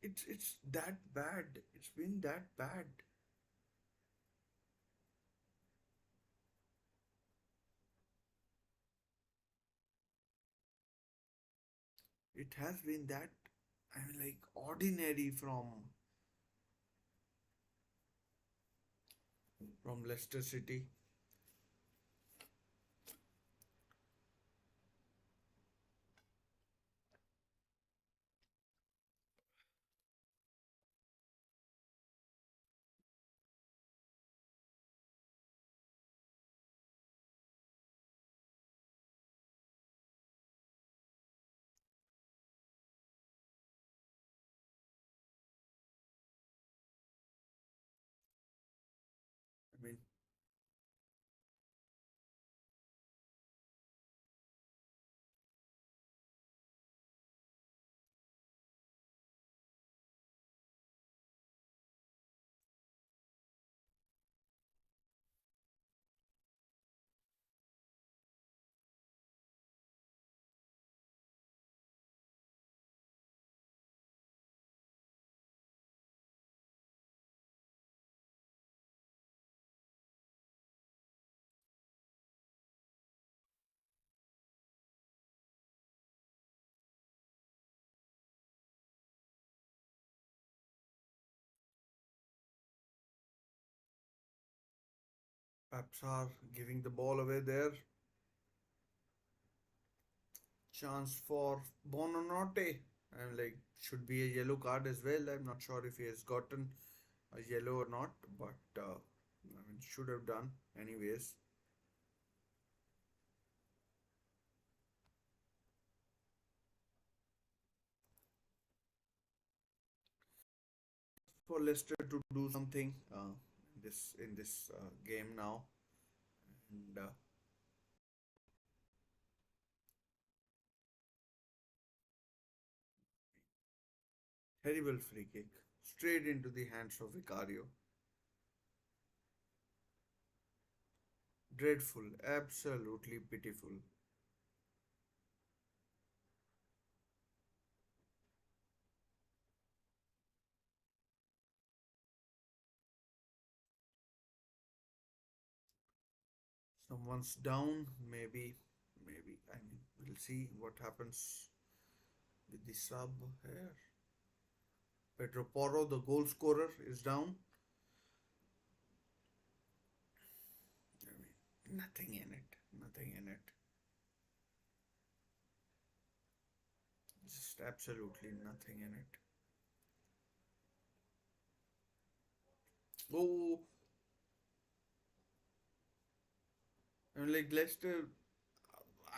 it's that bad. It's been that bad. It has been that, I mean, like ordinary from Leicester City. I mean, Paps are giving the ball away there. Chance for Bononote. And like should be a yellow card as well. I'm not sure if he has gotten a yellow or not, but I mean should have done anyways. For Leicester to do something in this game now, and terrible free kick straight into the hands of Vicario. Dreadful, absolutely pitiful. Someone's down, maybe. I mean, we'll see what happens with the sub here. Pedro Porro, the goal scorer, is down. I mean, nothing in it. Nothing in it. Just absolutely nothing in it. Oh, I mean, like Leicester,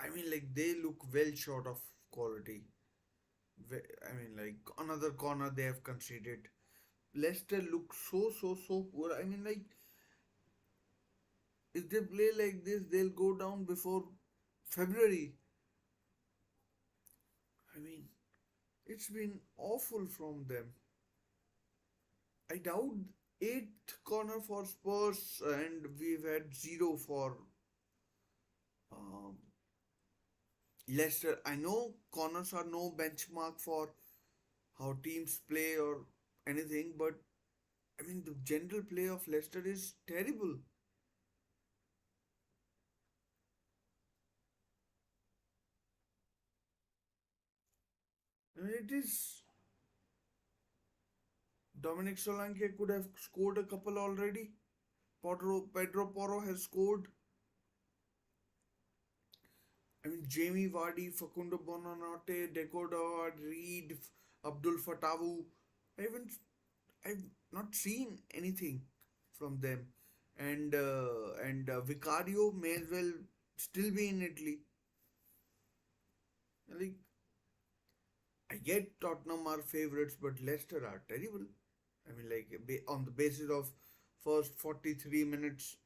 I mean, like they look well short of quality. I mean, like another corner they have conceded. Leicester look so poor. I mean, like if they play like this, they'll go down before February. I mean, it's been awful from them. I doubt eighth corner for Spurs, and we've had zero for um, Leicester. I know corners are no benchmark for how teams play or anything, but I mean the general play of Leicester is terrible. I mean, it is. Dominic Solanke could have scored a couple already. Pedro Porro has scored. I mean, Jamie Vardy, Facundo Bonanote, Decoda, Reed, Abdul Fatawu. I haven't, I've not seen anything from them. And Vicario may as well still be in Italy. Like, I get Tottenham are favourites, but Leicester are terrible. I mean, like, on the basis of first 43 minutes,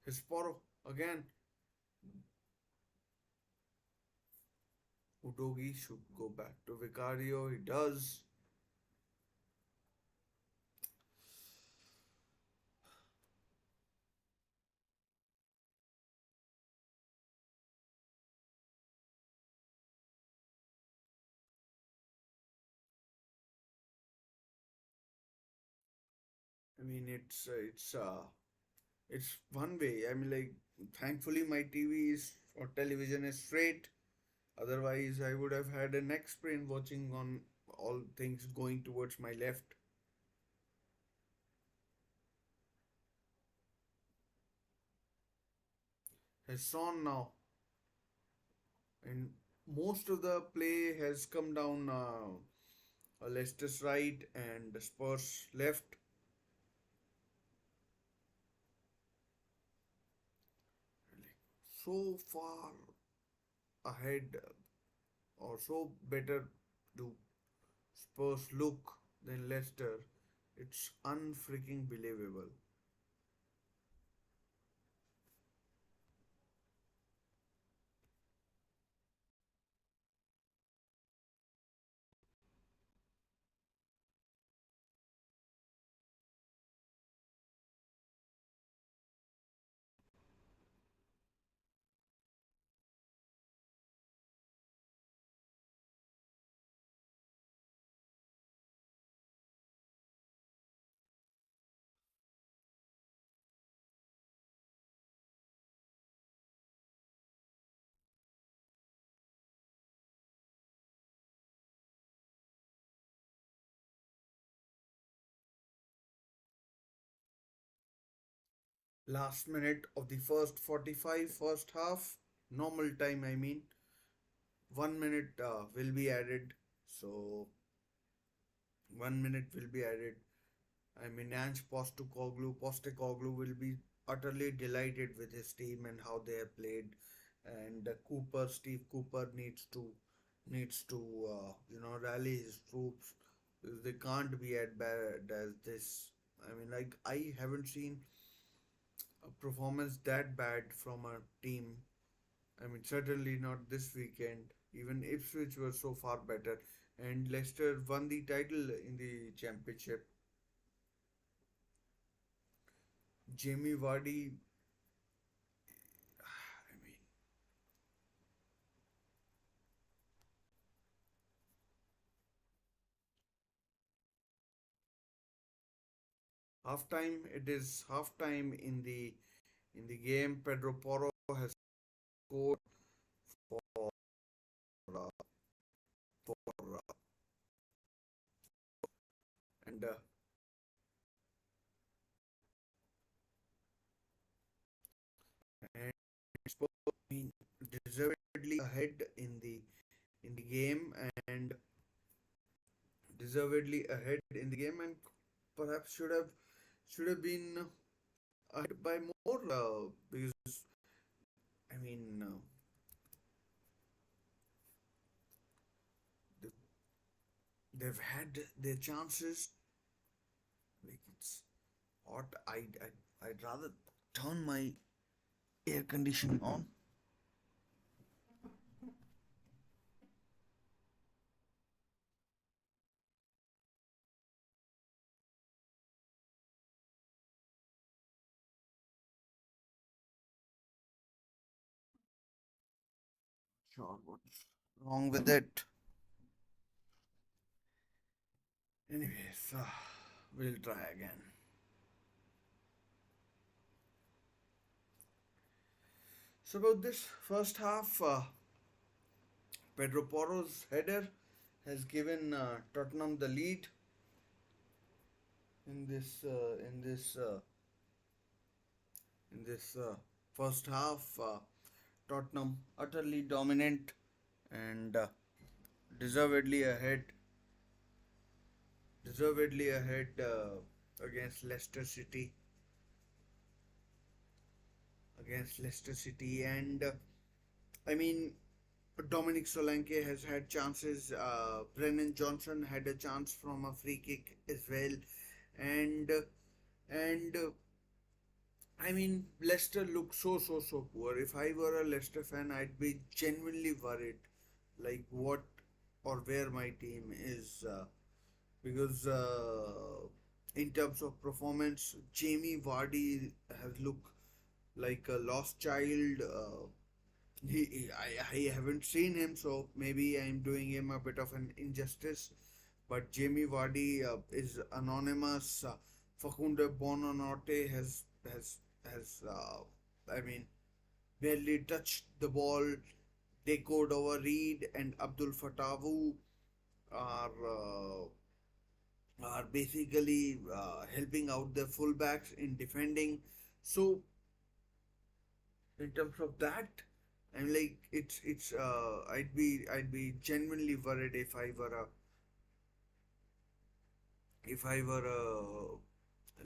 Hisporo again. Udogi should go back to Vicario. He does. I mean, it's one way. I mean, like, thankfully my TV is or television is straight. Otherwise, I would have had a neck sprain watching on all things going towards my left. Has on now, and most of the play has come down Leicester's right and Spurs left. Like, so far ahead or so better do Spurs look than Leicester. It's unfreaking believable. Last minute of the first 45, first half, normal time, I mean, 1 minute will be added. So, 1 minute will be added. I mean, Postecoglu will be utterly delighted with his team and how they have played. And Steve Cooper needs to rally his troops. They can't be as bad as this. I mean, like, I haven't seen a performance that bad from a team. I mean, certainly not this weekend. Even Ipswich were so far better, and Leicester won the title in the championship. Jamie Vardy, I mean, half time. It is half time in the game. Pedro Porro has scored for uh, for and and Spurs, I mean, deservedly ahead in the game and deservedly ahead in the game and perhaps should have been ahead by more because I mean they- they've had their chances. Like it's hot. I'd rather turn my air conditioning on. Sure, what's wrong with it? Anyways, we'll try again. So about this first half, Pedro Porro's header has given Tottenham the lead in this first half. Tottenham utterly dominant and deservedly ahead, against Leicester City, and I mean Dominic Solanke has had chances. Brennan Johnson had a chance from a free kick as well, and I mean, Leicester looked so poor. If I were a Leicester fan, I'd be genuinely worried, like what or where my team is, because in terms of performance, Jamie Vardy has looked like a lost child. I haven't seen him, so maybe I'm doing him a bit of an injustice. But Jamie Vardy is anonymous. Facundo Bonanote has I mean barely touched the ball. Deco Reed and Abdul Fatawu are are basically helping out the fullbacks in defending. So in terms of that, I'm like it's I'd be genuinely worried if I were a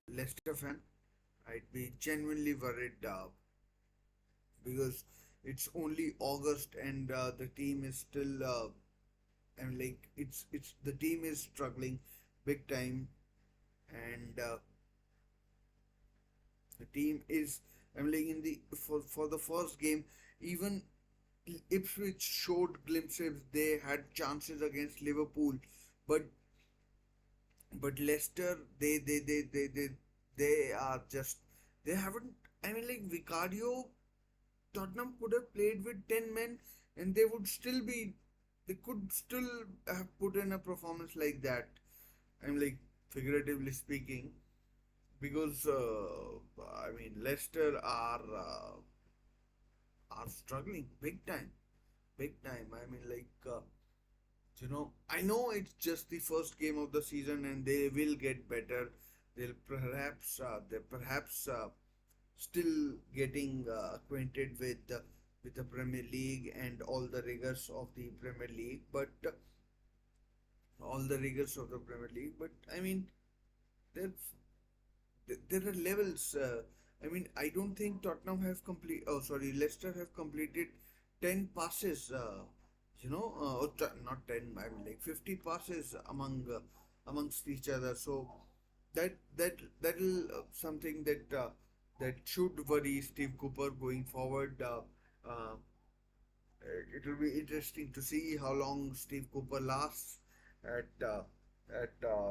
Leicester fan. I'd be genuinely worried because it's only August and the team is still I'm like it's the team is struggling big time, and the team is I'm like in the for the first game, even Ipswich showed glimpses. They had chances against Liverpool, but Leicester they are just they haven't. I mean, like Vicario, Tottenham could have played with 10 men, and they could still have put in a performance like that. I'm like figuratively speaking, because I mean Leicester are struggling big time. I mean, like I know it's just the first game of the season, and they will get better. They're perhaps still getting acquainted with the Premier League and all the rigors of the Premier League, but I mean, there's there are levels. I mean, I don't think Tottenham have complete. Oh, sorry, Leicester have completed 10 passes. Not 10. I mean, like 50 passes amongst each other. So that'll something that should worry Steve Cooper going forward. It will be interesting to see how long Steve Cooper lasts at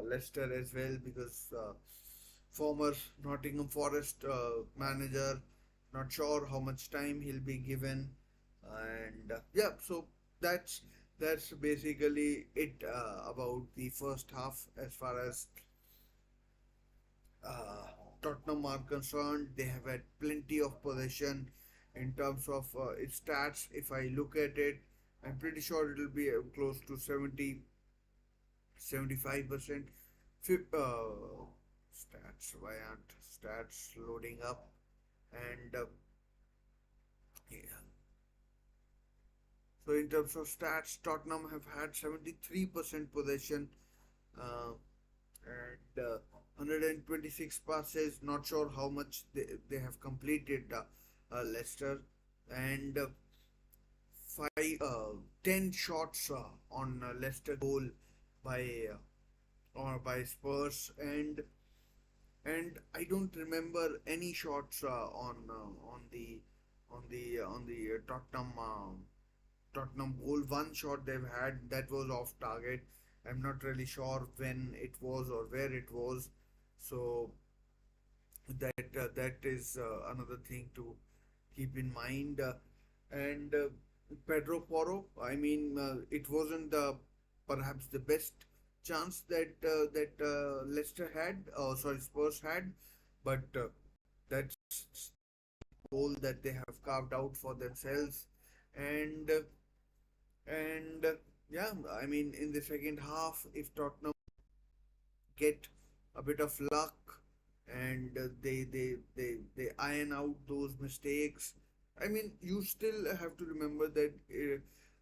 Leicester as well, because former Nottingham Forest manager, not sure how much time he'll be given, and yeah, so that's that's basically it about the first half as far as uh, Tottenham are concerned. They have had plenty of possession in terms of its stats. If I look at it, I'm pretty sure it will be close to 70-75%. Stats, why aren't stats loading up? And yeah. So in terms of stats, Tottenham have had 73% possession, uh, and 126 passes. Not sure how much they have completed, Leicester, and 10 shots on Leicester goal by or by Spurs, and I don't remember any shots on the Tottenham goal. One shot they've had that was off target. I'm not really sure when it was or where it was. So that is another thing to keep in mind. And Pedro Porro, I mean, it wasn't perhaps the best chance that Leicester had, sorry, Spurs had, but that's goal that they have carved out for themselves, and yeah, I mean, in the second half, if Tottenham get a bit of luck and they iron out those mistakes. I mean, you still have to remember that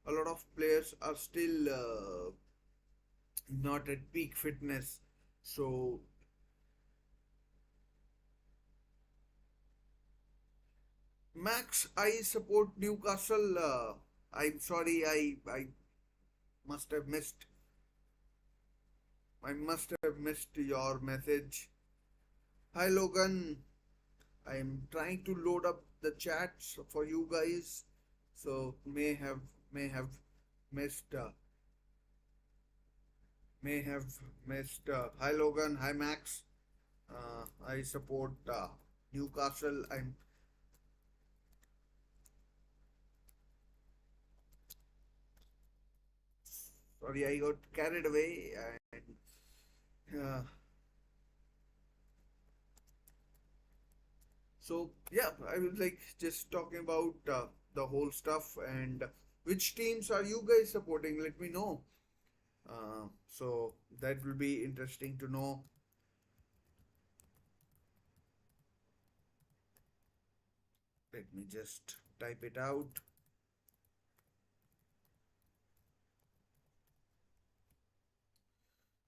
a lot of players are still not at peak fitness. So Max, I support Newcastle. I'm sorry, I must have missed. I must have missed your message. Hi Logan, I'm trying to load up the chats for you guys, so may have missed may have missed. Hi Logan, hi Max. I support Newcastle. I'm sorry, I got carried away, and so yeah, I was like just talking about the whole stuff and which teams are you guys supporting? Let me know. So that will be interesting to know. Let me just type it out.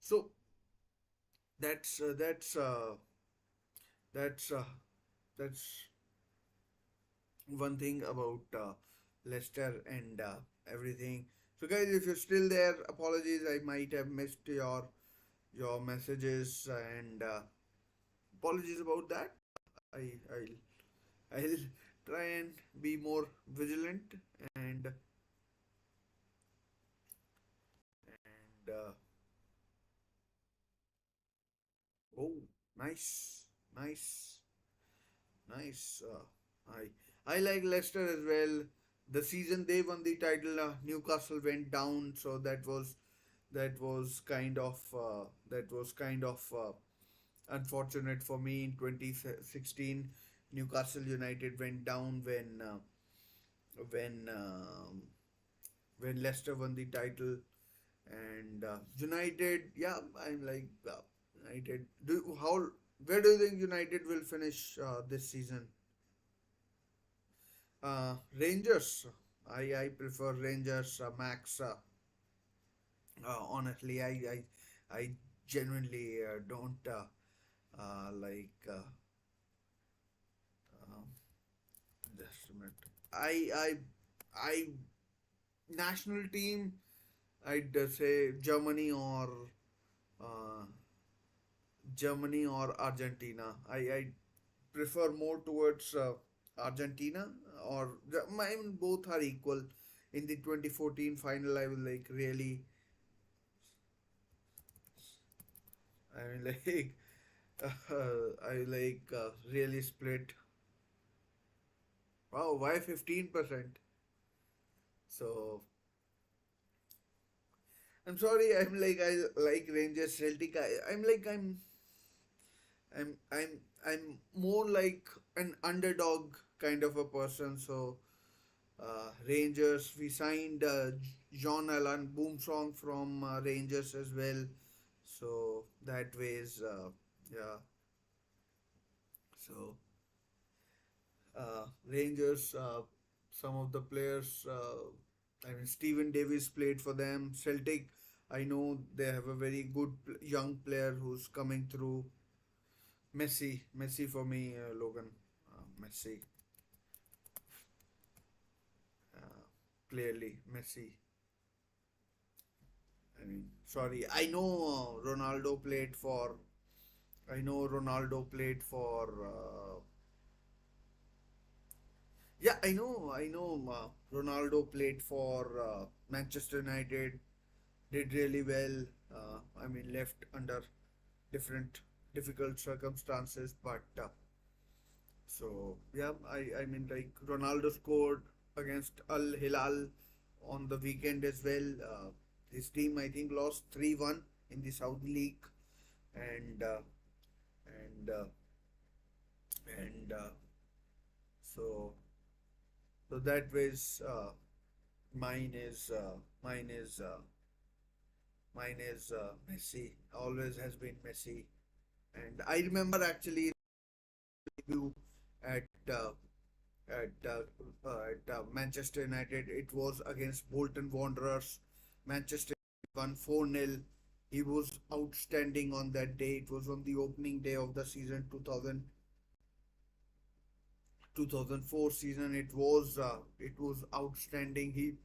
So that's uh, that's uh, that's uh, that's one thing about Leicester and everything. So guys, if you're still there, apologies. I might have missed your messages and apologies about that. I I'll try and be more vigilant and oh, nice, nice, nice. I like Leicester as well. The season they won the title, Newcastle went down, so that was kind of unfortunate for me in 2016. Newcastle United went down when when Leicester won the title, and United. Yeah, I'm like United. Where do you think United will finish this season? Rangers. I prefer Rangers. Max. Honestly, I genuinely don't like. Um, just a minute. I national team. I'd say uh, Germany or Argentina. I prefer more towards Argentina or I mean, both are equal. In the 2014 final, I was like really, I mean like, I like really split. Wow, why 15%? So I'm sorry. I'm like I like Rangers Celtic. I'm more like an underdog kind of a person. So Rangers, we signed John Allen Boomsong from Rangers as well. So that ways, yeah. So Rangers, some of the players, I mean, Stephen Davis played for them. Celtic, I know they have a very good young player who's coming through. Messi for me, Logan. Messi, uh, clearly Messi. I mean, sorry, I know Ronaldo played for. I know Ronaldo played for. Yeah, I know. Ronaldo played for Manchester United. Did really well. I mean, left under different difficult circumstances, but so yeah, I mean like Ronaldo scored against Al Hilal on the weekend as well. His team I think lost 3-1. in the Saudi League, and and uh, and so so that was mine is mine is mine is Messi. Always has been Messi, and I remember actually debut at uh, at Manchester United. It was against Bolton Wanderers. Manchester won 4-0. He was outstanding on that day. It was on the opening day of the season 2004 season. It was outstanding.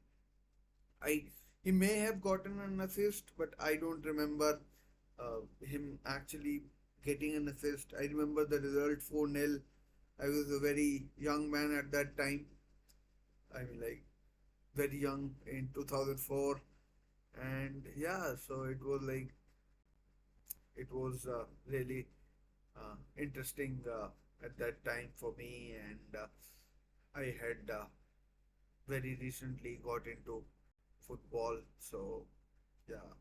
I he may have gotten an assist, but I don't remember him actually getting an assist. I remember the result 4-0. I was a very young man at that time. I mean, like very young in 2004, and yeah, so it was really interesting at that time for me, and I had very recently got into football, so yeah,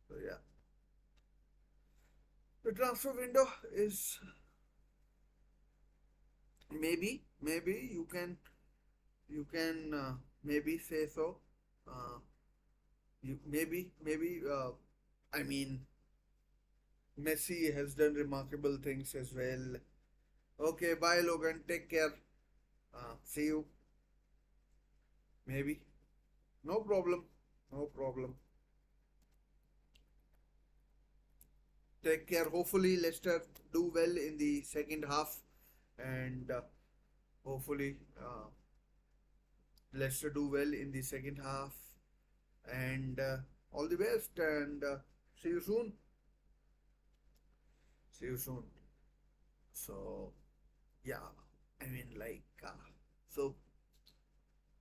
so yeah, the transfer window is maybe you can maybe say so. Uh, you maybe I mean Messi has done remarkable things as well. Okay, bye Logan. Take care. See you. Maybe. No problem. No problem. Take care. Hopefully Leicester do well in the second half, and hopefully Leicester do well in the second half, and all the best. And see you soon. See you soon. So yeah, I mean so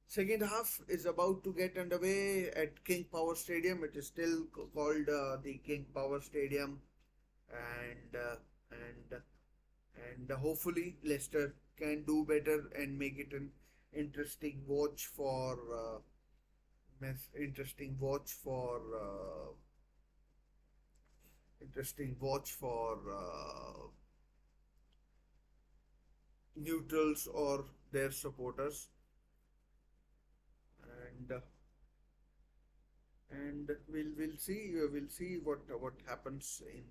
second half is about to get underway at King Power Stadium. It is still called the King Power Stadium, and and hopefully Leicester can do better and make it an interesting watch for interesting watch for interesting watch for neutrals or their supporters, and we'll see what happens in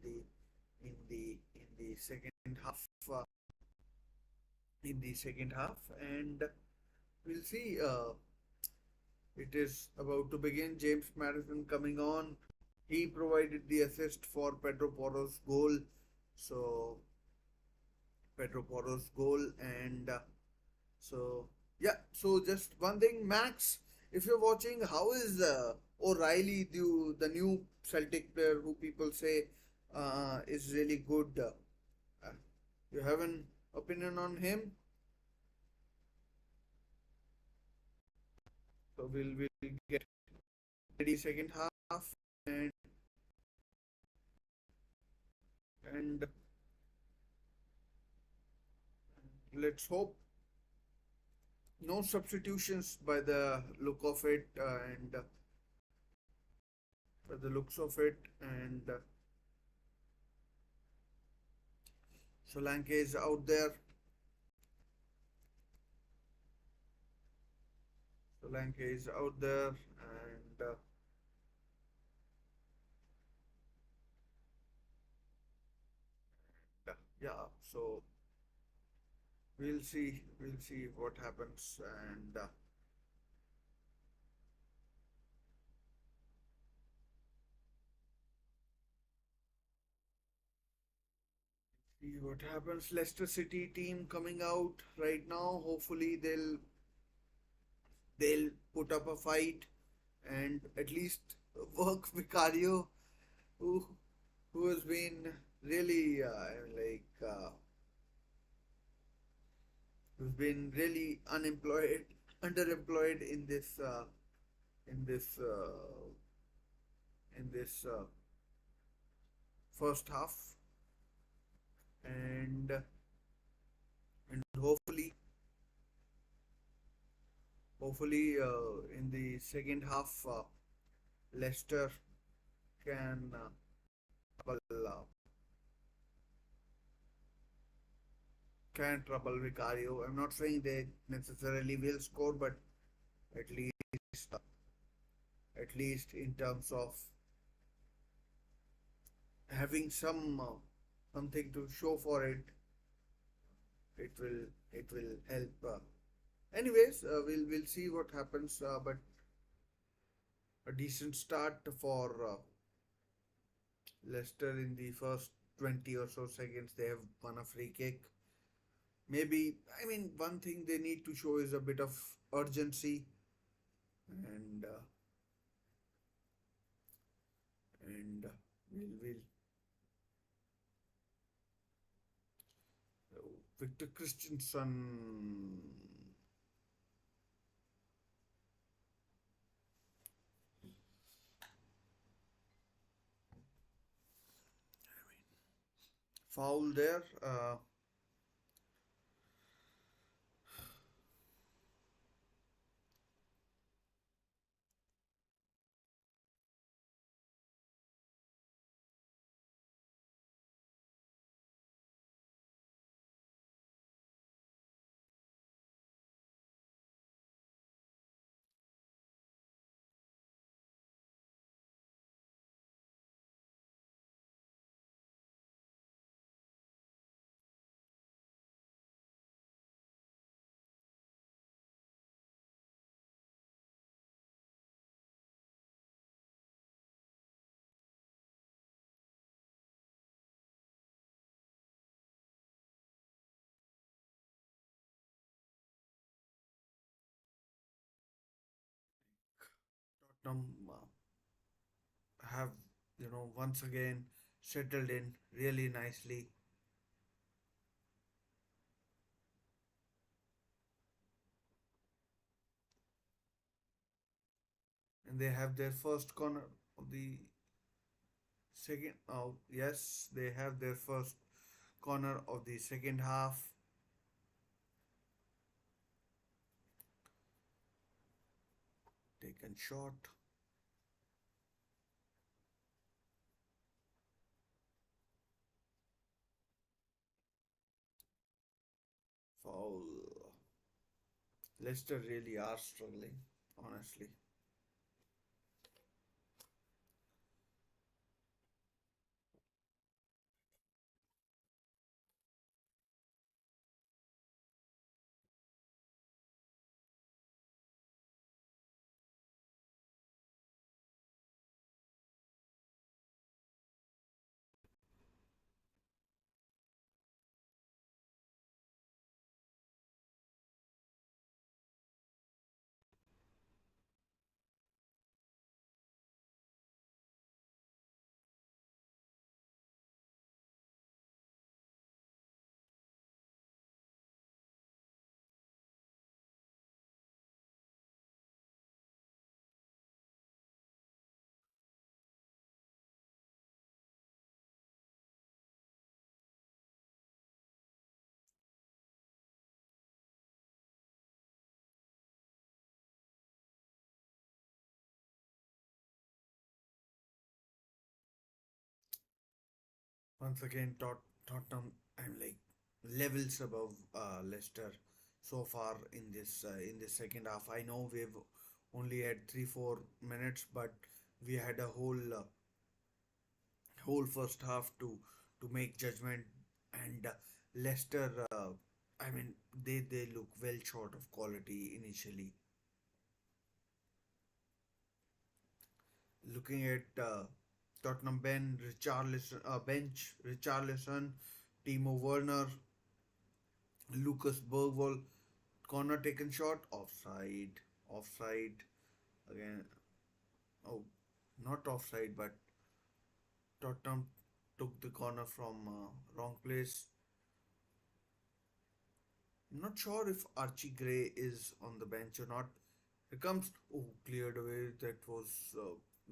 the second half in the second half, and we'll see. It is about to begin. James Madison coming on. He provided the assist for Pedro Porro's goal. So Pedro Porro's goal, and so yeah. So just one thing, Max. If you're watching, how is O'Reilly, the new Celtic player who people say is really good? You have an opinion on him? So we'll get ready second half, and and let's hope no substitutions by the look of it, and by the looks of it, and Solanke is out there. Solanke is out there, and yeah. So we'll see what happens, and see what happens. Leicester City team coming out right now. Hopefully they'll put up a fight and at least work Vicario, who who has been really who's been really unemployed, underemployed in this in this first half, and hopefully in the second half Leicester can trouble, can trouble Vicario. I'm not saying they necessarily will score, but at least at least in terms of having something to show for it, it will help. Anyways, we'll see what happens. But a decent start for Leicester in the first 20 or so seconds. They have won a free kick. Maybe, I mean, one thing they need to show is a bit of urgency, and and we'll Victor Christensen. Foul there. Tottenham have, once again settled in really nicely, and they have their first corner of the second. Oh, yes, they have their first corner of the second half. Taken shot. Foul. Leicester really are struggling, honestly. Once again, Tottenham, I'm like levels above Leicester so far in this second half. I know we've only had 3 4 minutes, but we had a whole first half to make judgment, and Leicester. I mean, they look well short of quality initially. Looking at Tottenham bench, Richarlison, Timo Werner, Lucas Bergwall, corner taken shot, offside again. Oh, not offside, but Tottenham took the corner from wrong place. I'm not sure if Archie Gray is on the bench or not. It comes, oh, cleared away.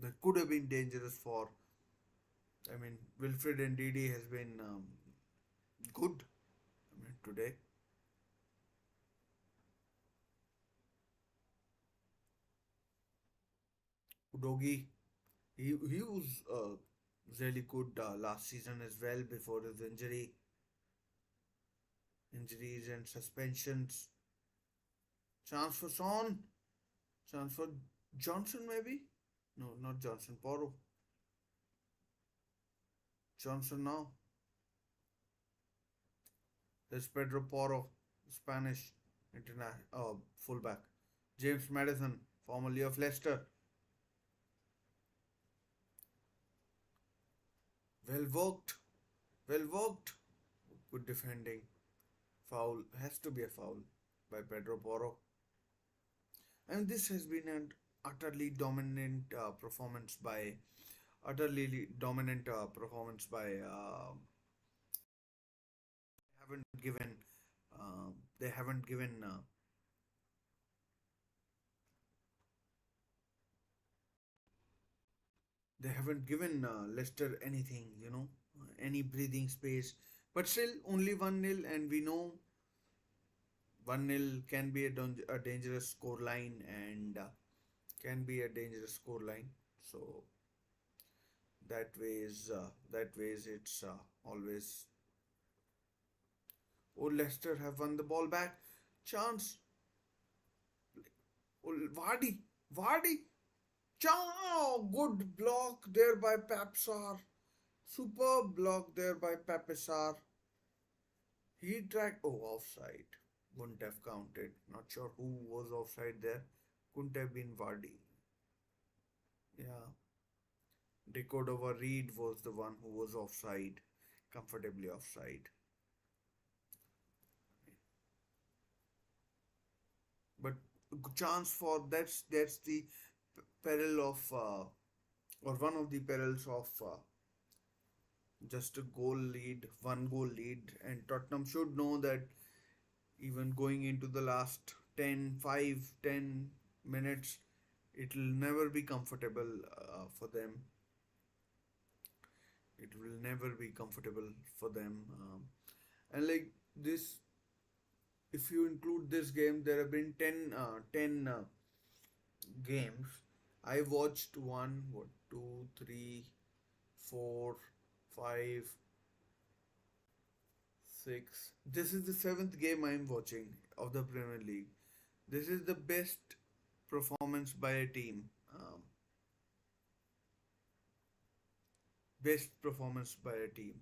That could have been dangerous for. I mean, Wilfred and Didi has been good. I mean, today. Udogi. He was really good last season as well before his injuries and suspensions. Chance for Son, chance for Johnson maybe. No, not Johnson. Porro. Johnson now. There's Pedro Porro, Spanish fullback. James Madison, formerly of Leicester. Well worked. Well worked. Good defending. Foul. Has to be a foul by Pedro Porro. And this has been an utterly dominant performance by utterly dominant performance by haven't given they haven't given Leicester anything, any breathing space. But still, only 1-0, and we know 1-0 can be a dangerous score line and can be a dangerous score line. So that ways it's always. Oh, Leicester have won the ball back. Chance. Oh, Vardy. Ciao! Good block there by Papsar. Superb block there by Papsar. He tracked. Oh, offside. Wouldn't have counted. Not sure who was offside there. Couldn't have been Vardy. Yeah. Decordova Reed was the one who was offside. Comfortably offside. But chance for that's the peril of or one of the perils of just a goal lead, one goal lead, and Tottenham should know that even going into the last 10 minutes, it will never be comfortable for them. It will never be comfortable for them. And like this, if you include this game, there have been 10 games. I watched one, what, two, three, four, five, six. This is the seventh game I'm watching of the Premier League. This is the best performance by a team. Best performance by a team,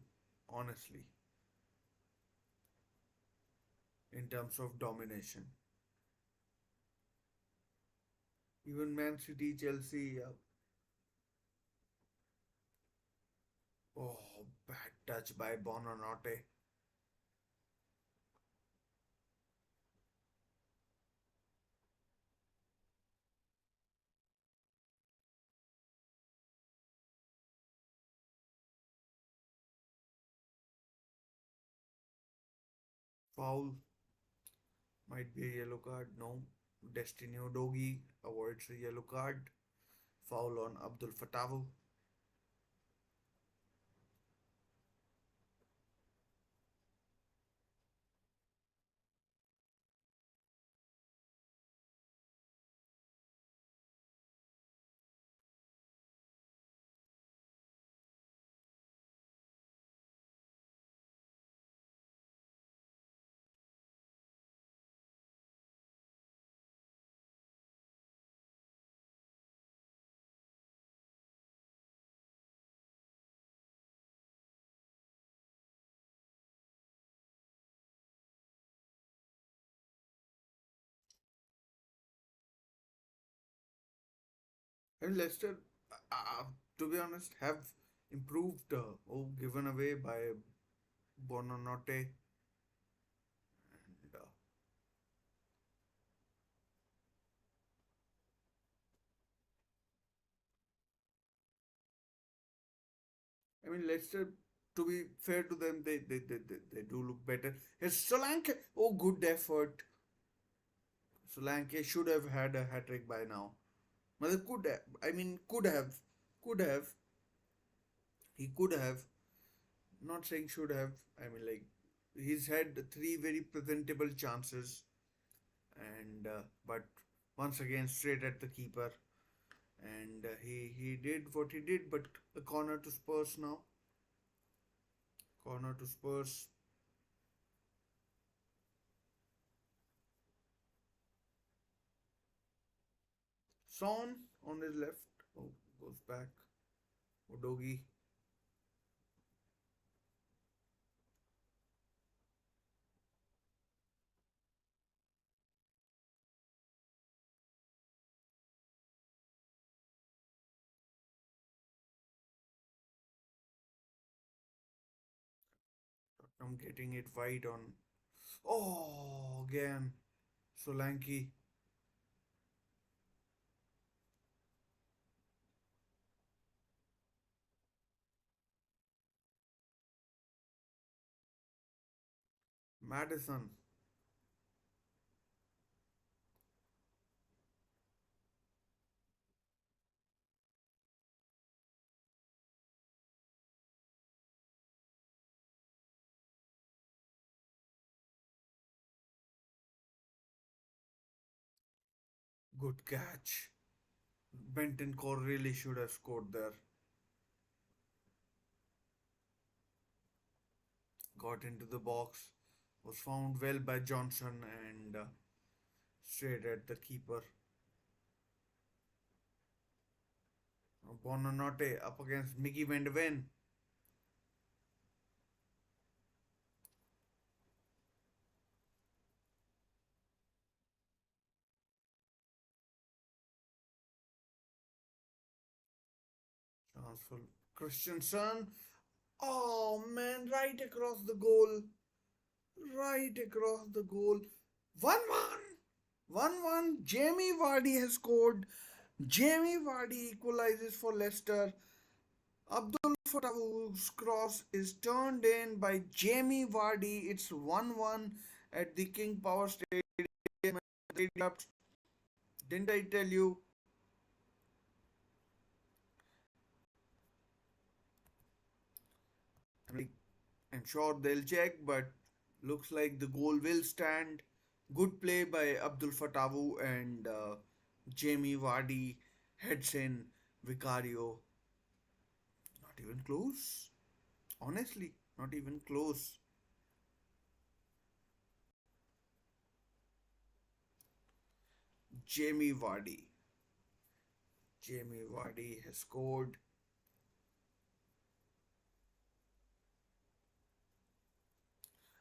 honestly, in terms of domination. Even Man City, Chelsea. Oh, bad touch by Bonanote. Foul. Might be a yellow card. No. Destiny Odogi avoids a yellow card. Foul on Abdul Fatawu. And Leicester, uh, to be honest, have improved. Given away by Bonanote. And, I mean, Leicester, to be fair to them, they do look better. Here's Solanke. Oh, good effort. Solanke should have had a hat trick by now. Mother could have, I mean, could have, he could have. Not saying should have. I mean, like, he's had three very presentable chances, and but once again, straight at the keeper. and he did what he did. But a corner to Spurs now. Corner to Spurs. Son on his left. Oh, goes back. Udogi. I'm getting it wide on. Oh, again. Solanke. Madison. Good catch. Benton Core really should have scored there. Got into the box. Was found well by Johnson and straight at the keeper. Bonanote up against Mickey Van de Ven. Transfer Christensen. Oh man, right across the goal. Right across the goal. 1-1. 1-1. Jamie Vardy has scored. Jamie Vardy equalizes for Leicester. Abdul Fattah's cross is turned in by Jamie Vardy. It's 1-1 at the King Power Stadium. Didn't I tell you? I'm sure they'll check, but looks like the goal will stand. Good play by Abdul Fatawu and Jamie Vardy heads in Vicario. Not even close. Honestly, not even close. Jamie Vardy. Jamie Vardy has scored.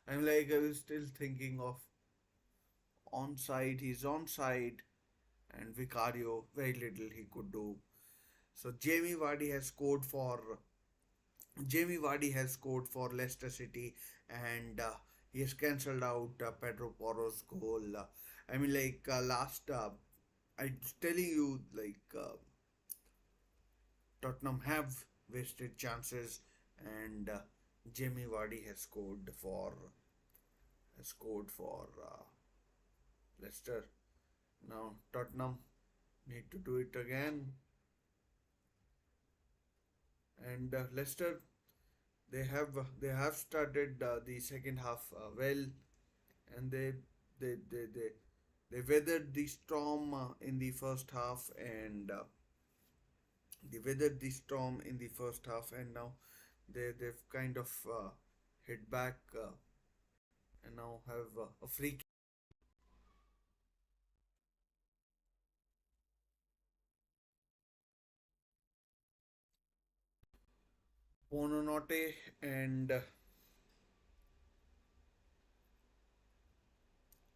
I was still thinking of onside. He's onside, and Vicario, very little he could do. So Jamie Vardy has scored for Leicester City, and he has cancelled out Pedro Porro's goal. Last, I was telling you, Tottenham have wasted chances, and Jamie Vardy has scored for Leicester. Now Tottenham need to do it again, and Leicester they have started the second half well, and they weathered the storm in the first half, and they weathered the storm in the first half, and now they've kind of hit back and now have a free kick. Bononote and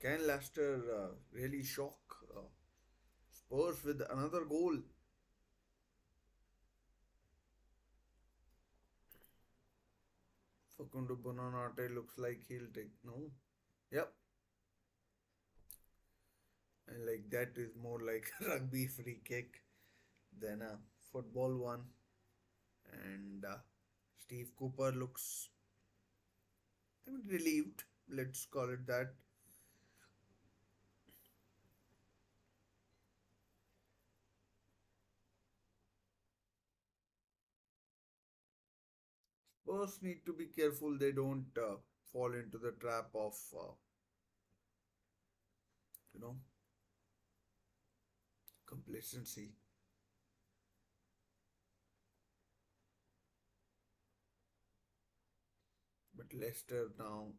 can Leicester really shock Spurs with another goal? Facundo Bononote looks like he'll take no. Yep, and like that is more like a rugby free kick than a football one. And Steve Cooper looks, I mean, relieved. Let's call it that. Spurs need to be careful they don't fall into the trap of you know complacency. But Leicester now,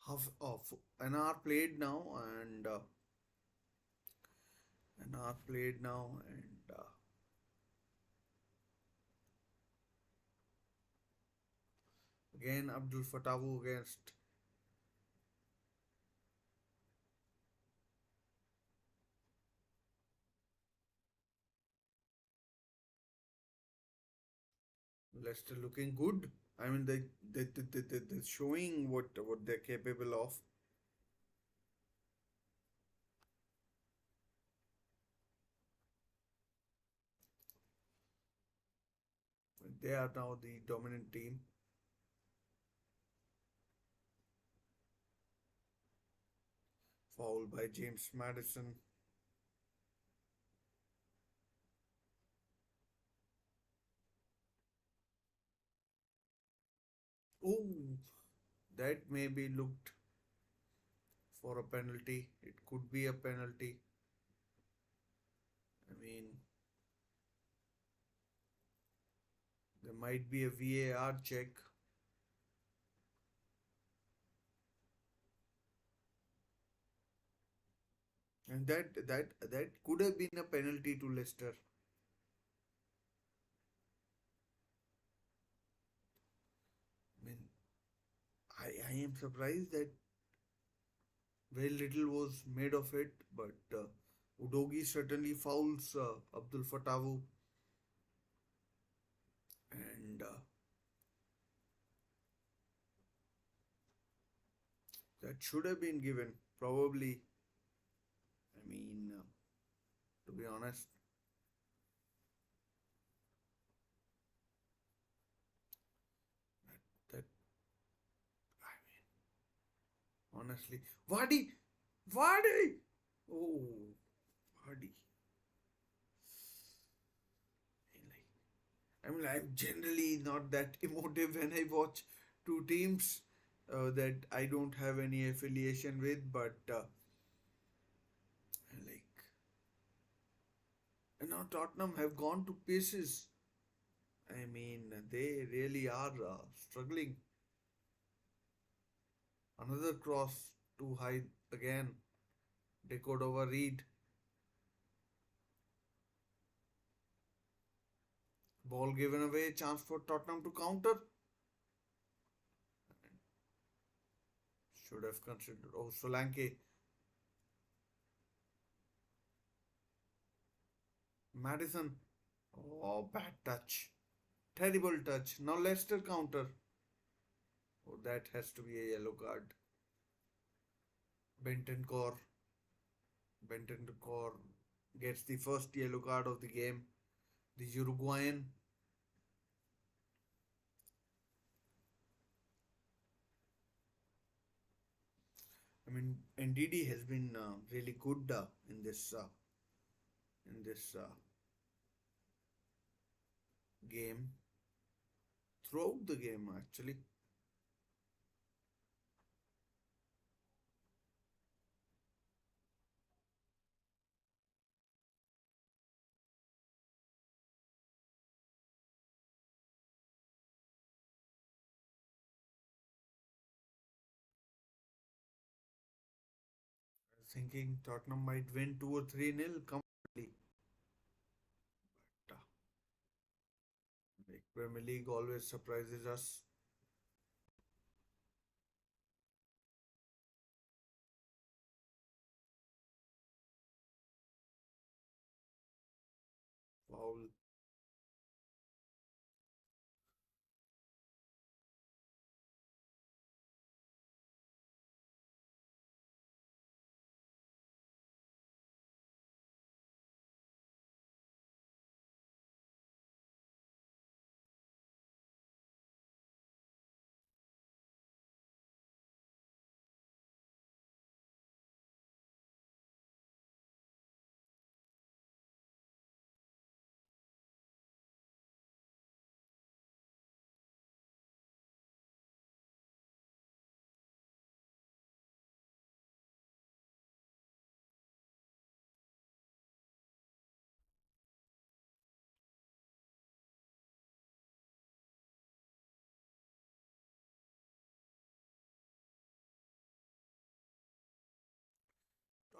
half of an hour played now, and an hour played now, and again Abdul Fatawu against. Leicester looking good. I mean, they're showing what they're capable of. They are now the dominant team. Foul by James Madison. Oh, that maybe looked for a penalty. It could be a penalty. I mean, there might be a VAR check. And that could have been a penalty to Leicester. I mean, I am surprised that very little was made of it, but Udogi certainly fouls Abdul Fatawu, and that should have been given. Probably, I mean, to be honest, that I mean, honestly, Vardy, oh, Vardy. I mean, I'm generally not that emotive when I watch two teams that I don't have any affiliation with, but like, now Tottenham have gone to pieces. I mean, they really are struggling. Another cross too high again. Decode over Reed. Ball given away. Chance for Tottenham to counter. Should have considered. Oh, Solanke. Madison. Oh, bad touch. Terrible touch. Now Leicester counter. Oh, that has to be a yellow card. Bentancur. Bentancur gets the first yellow card of the game. The Uruguayan. I mean, NDD has been really good in this game, throughout the game actually. Thinking Tottenham might win 2 or 3-0 comfortably. But, like Premier League always surprises us. foul.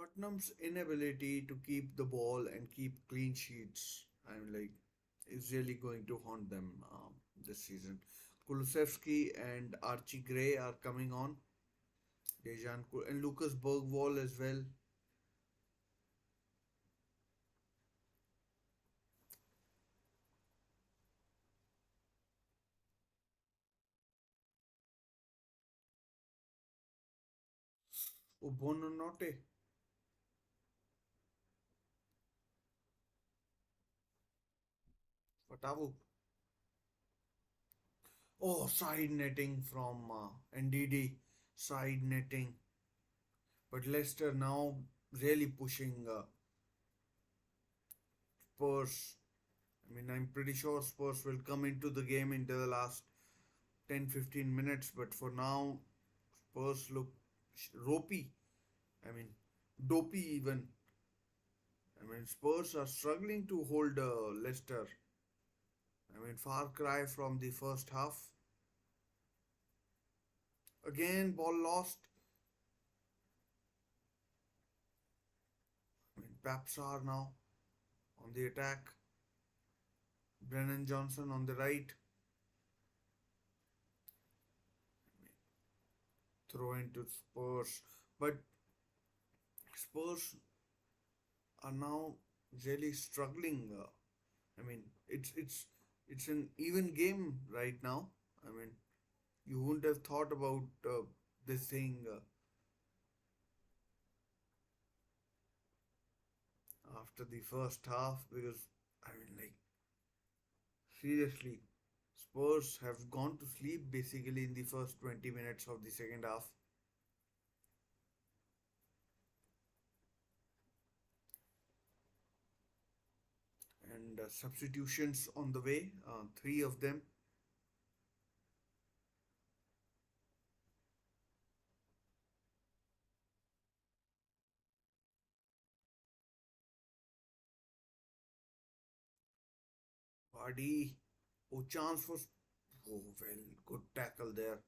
Tottenham's inability to keep the ball and keep clean sheets, I'm like, is really going to haunt them this season. Kulusevski and Archie Gray are coming on. And Lucas Bergwall as well. Obononote. Fatavu. Oh, side netting from NDD. Side netting. But Leicester now really pushing Spurs. I mean, I'm pretty sure Spurs will come into the game into the last 10-15 minutes, but for now, Spurs look ropey. I mean, dopey even. I mean, Spurs are struggling to hold Leicester. I mean, far cry from the first half. Again, ball lost. I mean, Papsar now on the attack. Brennan Johnson on the right. Throw into Spurs. But Spurs are now really struggling. I mean, it's an even game right now. I mean, you wouldn't have thought about this thing after the first half because I mean, like seriously, Spurs have gone to sleep basically in the first 20 minutes of the second half. And substitutions on the way, three of them. Vardy, oh, chance for. Oh, well, good tackle there.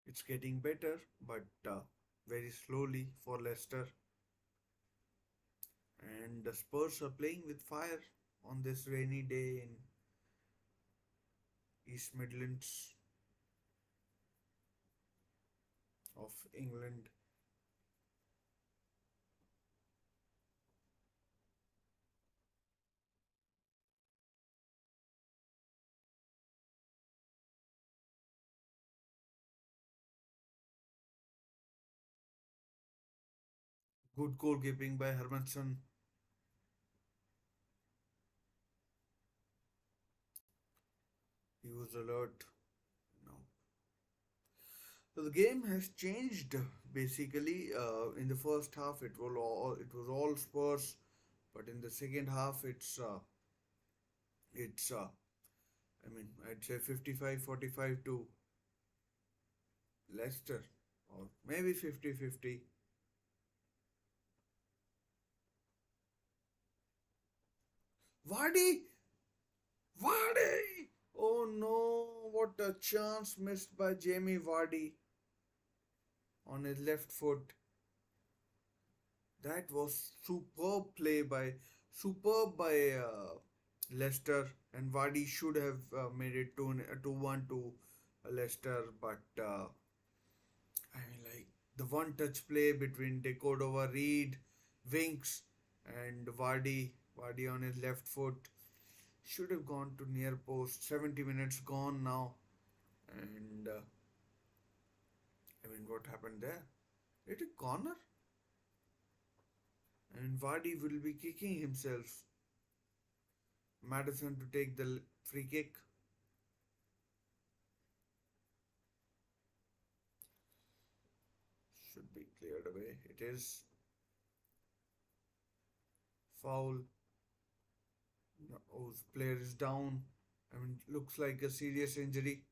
It's getting better, but very slowly for Leicester. And the Spurs are playing with fire on this rainy day in East Midlands of England. Good goalkeeping by Hermanson. He was alert. No. So the game has changed basically. In the first half, it was all Spurs, but in the second half, it's I mean I'd say 55-45 to Leicester, or maybe 50-50. Vardy, Vardy! Oh no! What a chance missed by Jamie Vardy on his left foot. That was superb by Leicester, and Vardy should have made it 2-1 to Leicester, but I mean, like the one touch play between Decordova, Reed, Winks, and Vardy on his left foot should have gone to near post. 70 minutes gone now, and I mean, what happened there? It a corner, and Vardy will be kicking himself. Madison to take the free kick. Should be cleared away. It is foul. No, oh, the player is down. I mean, looks like a serious injury,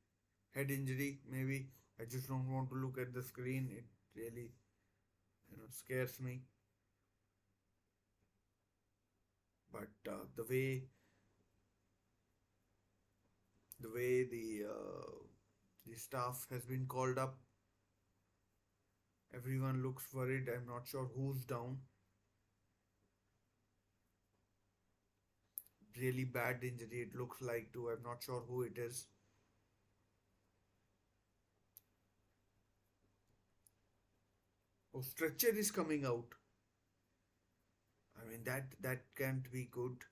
head injury maybe. I just don't want to look at the screen. It really, scares me. But the way the staff has been called up, everyone looks worried. I'm not sure who's down. Really bad injury. It looks like too. I'm not sure who it is. Oh, stretcher is coming out. I mean that can't be good.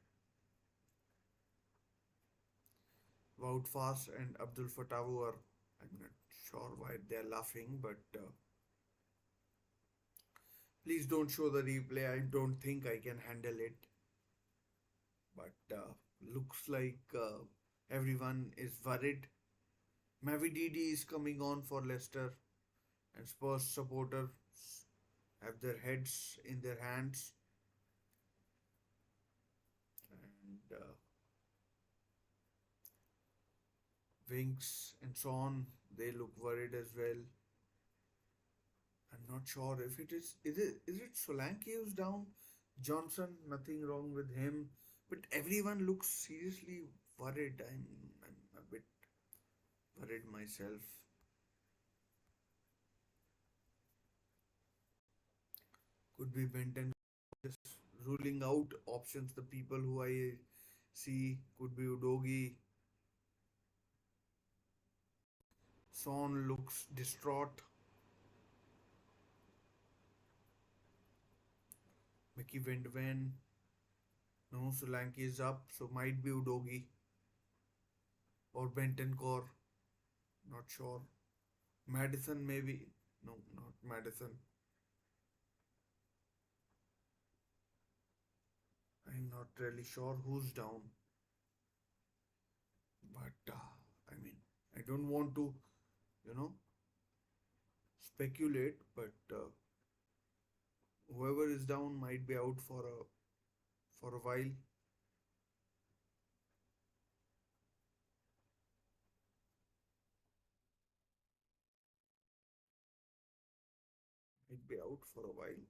Wout Fast and Abdul Fatawu are. I'm not sure why they're laughing, but please don't show the replay. I don't think I can handle it. But looks like everyone is worried. Mavididi is coming on for Leicester, and Spurs supporters have their heads in their hands. And Winks and Son, they look worried as well. I'm not sure if it is. Is it Solanke who's down? Johnson, nothing wrong with him, but everyone looks seriously worried. I'm a bit worried myself. Could be Benton just ruling out options. The people who I see could be Udogi. Son looks distraught. Mickey Windwen. No, Solanke is up, so might be Udogi or Benton Core. Not sure. Madison maybe. No, not Madison. I'm not really sure who's down. But I mean, I don't want to, you know, speculate. But whoever is down might be out for a while. Might be out for a while.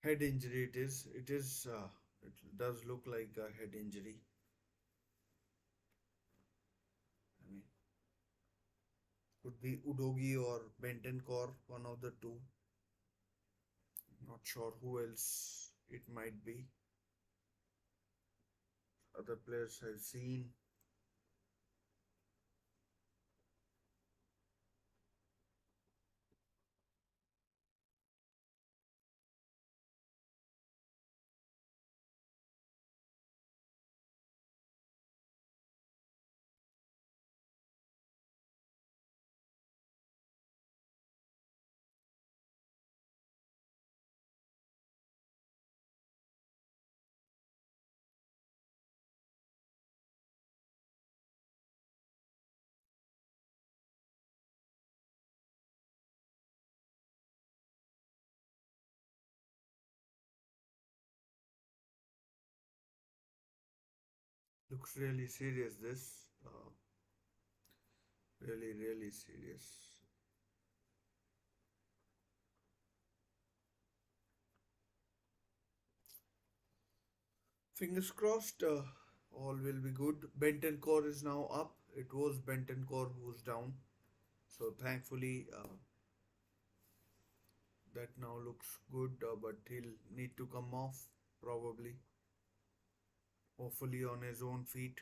Head injury. It is. It is. It does look like a head injury. I mean, could be Udogi or Benton Core, one of the two. Not sure who else it might be. Other players I've seen. Looks really serious. This really really serious. Fingers crossed, all will be good. Benton Core is now up. It was Benton Core who was down. So thankfully, that now looks good, but he'll need to come off probably, hopefully on his own feet.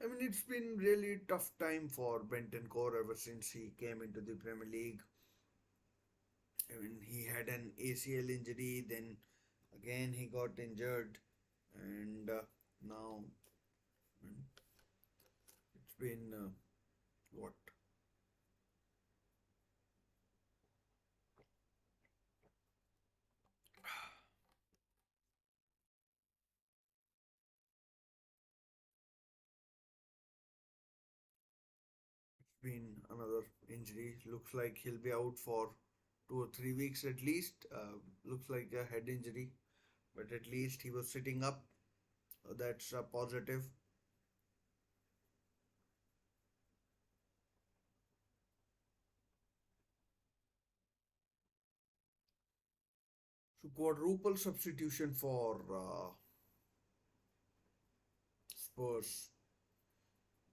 I mean, it's been really tough time for Benton Core ever since he came into the Premier League. I mean, he had an ACL injury, then again he got injured, and now I mean, it's been what been another injury. Looks like he'll be out for 2 or 3 weeks at least. Looks like a head injury, but at least he was sitting up. That's positive. So quadruple substitution for Spurs.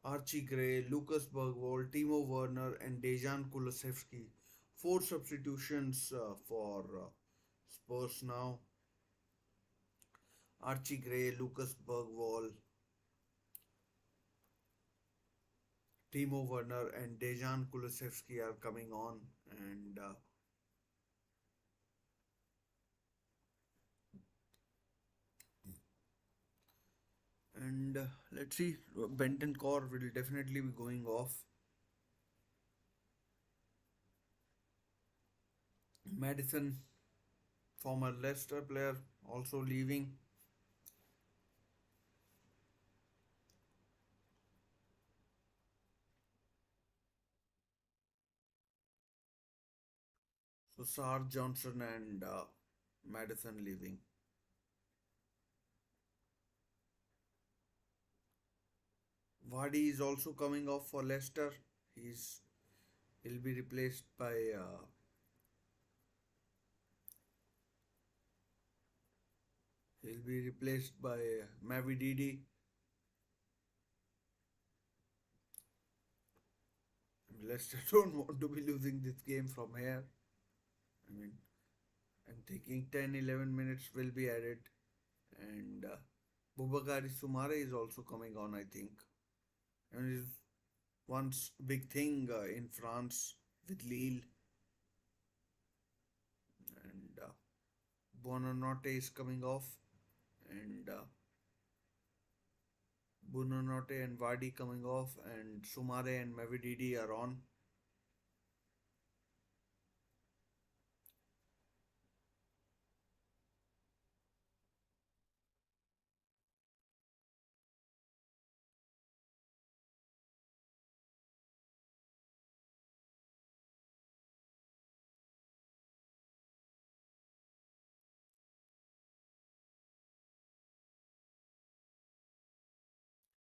Archie Gray, Lucas Bergwall, Timo Werner, and Dejan Kulusevski. Four substitutions for Spurs now. Archie Gray, Lucas Bergwall, Timo Werner, and Dejan Kulusevski are coming on, and let's see. Benton Core will definitely be going off. Madison, former Leicester player, also leaving. So Sar Johnson and Madison leaving. Vardy is also coming off for Leicester. He's he'll be replaced by Mavi Didi. Leicester don't want to be losing this game from here. I mean, I'm thinking 10-11 minutes will be added, and Bubakari Sumare is also coming on, I think. And is once big thing in France with Lille, and Buonanotte is coming off, and Buonanotte and Vardy coming off, and Sumare and Mavididi are on.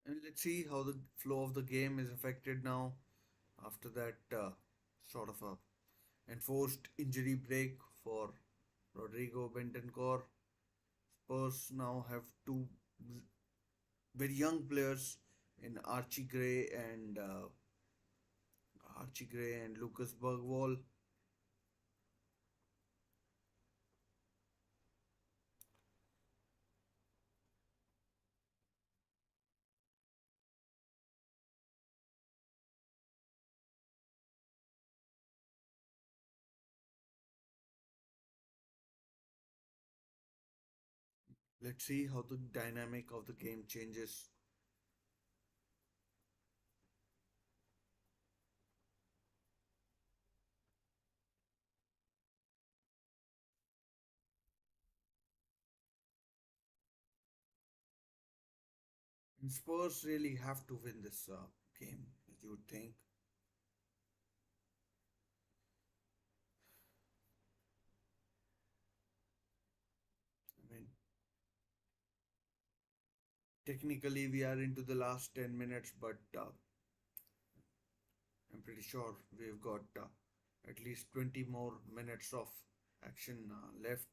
And let's see how the flow of the game is affected now after that sort of a enforced injury break for Rodrigo Bentancur. Spurs now have two very young players in Archie Gray and Lucas Bergwall. Let's see how the dynamic of the game changes. And Spurs really have to win this game, as you would think. I mean, technically, we are into the last 10 minutes, but I'm pretty sure we've got at least 20 more minutes of action left.